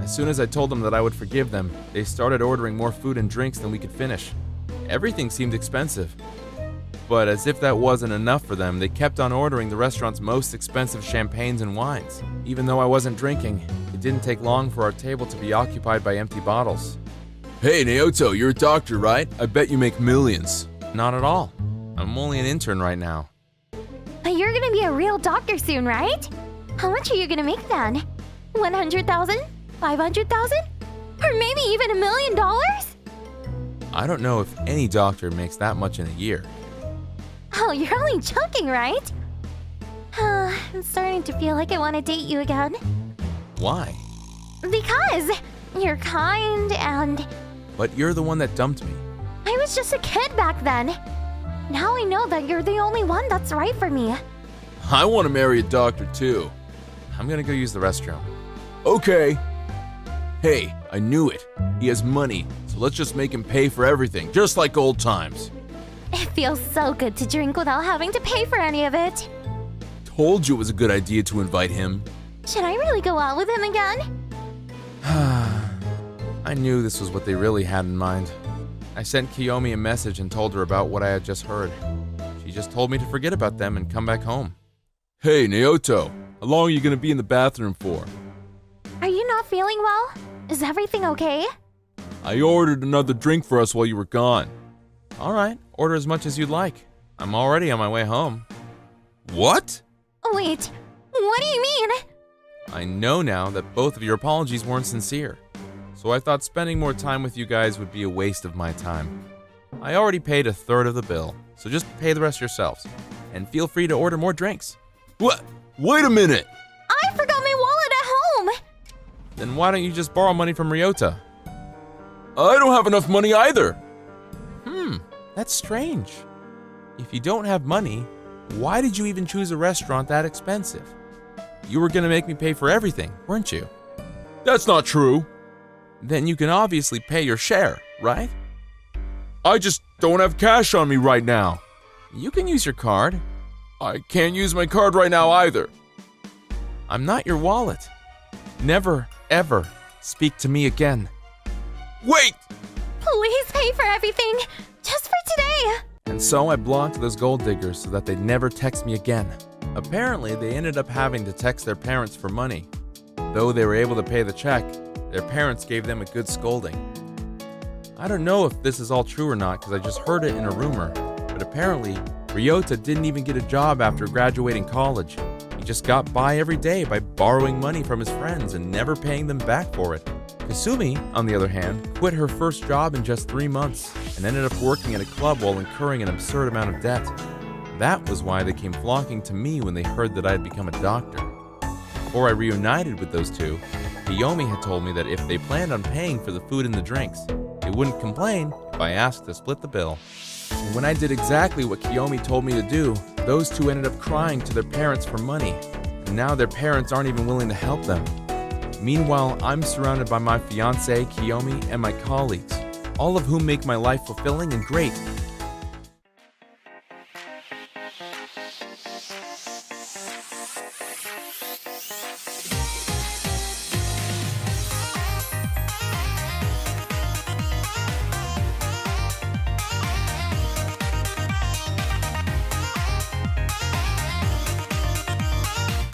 As soon as I told them that I would forgive them, they started ordering more food and drinks than we could finish. Everything seemed expensive. But as if that wasn't enough for them, they kept on ordering the restaurant's most expensive champagnes and wines. Even though I wasn't drinking, it didn't take long for our table to be occupied by empty bottles. Hey, Naoto, you're a doctor, right? I bet you make millions. Not at all. I'm only an intern right now. But you're gonna be a real doctor soon, right? How much are you gonna make then? 100,000? 500,000? Or maybe even $1 million? I don't know if any doctor makes that much in a year. Oh, you're only joking, right? I'm starting to feel like I want to date you again. Why? Because you're kind and... But you're the one that dumped me. I was just a kid back then. Now I know that you're the only one that's right for me. I want to marry a doctor too. I'm gonna go use the restroom. Okay. Hey, I knew it. He has money, so let's just make him pay for everything, just like old times. It feels so good to drink without having to pay for any of it. Told you it was a good idea to invite him. Should I really go out with him again? I knew this was what they really had in mind. I sent Kiyomi a message and told her about what I had just heard. She just told me to forget about them and come back home. Hey, Naoto, how long are you gonna be in the bathroom for? Are you not feeling well? Is everything okay? I ordered another drink for us while you were gone. All right, order as much as you'd like. I'm already on my way home. What? Wait, what do you mean? I know now that both of your apologies weren't sincere, so I thought spending more time with you guys would be a waste of my time. I already paid a third of the bill, so just pay the rest yourselves, and feel free to order more drinks. What? Wait a minute! I forgot my wallet at home! Then why don't you just borrow money from Ryota? I don't have enough money either! That's strange. If you don't have money, why did you even choose a restaurant that expensive? You were gonna make me pay for everything, weren't you? That's not true. Then you can obviously pay your share, right? I just don't have cash on me right now. You can use your card. I can't use my card right now either. I'm not your wallet. Never, ever speak to me again. Wait! Please pay for everything, just for today! And so I blocked those gold diggers so that they'd never text me again. Apparently, they ended up having to text their parents for money. Though they were able to pay the check, their parents gave them a good scolding. I don't know if this is all true or not because I just heard it in a rumor, but apparently, Ryota didn't even get a job after graduating college. He just got by every day by borrowing money from his friends and never paying them back for it. Kasumi, on the other hand, quit her first job in just 3 months and ended up working at a club while incurring an absurd amount of debt. That was why they came flocking to me when they heard that I had become a doctor. Before I reunited with those two, Kiyomi had told me that if they planned on paying for the food and the drinks, they wouldn't complain if I asked to split the bill. And when I did exactly what Kiyomi told me to do, those two ended up crying to their parents for money, and now their parents aren't even willing to help them. Meanwhile, I'm surrounded by my fiancée, Kiyomi, and my colleagues, all of whom make my life fulfilling and great,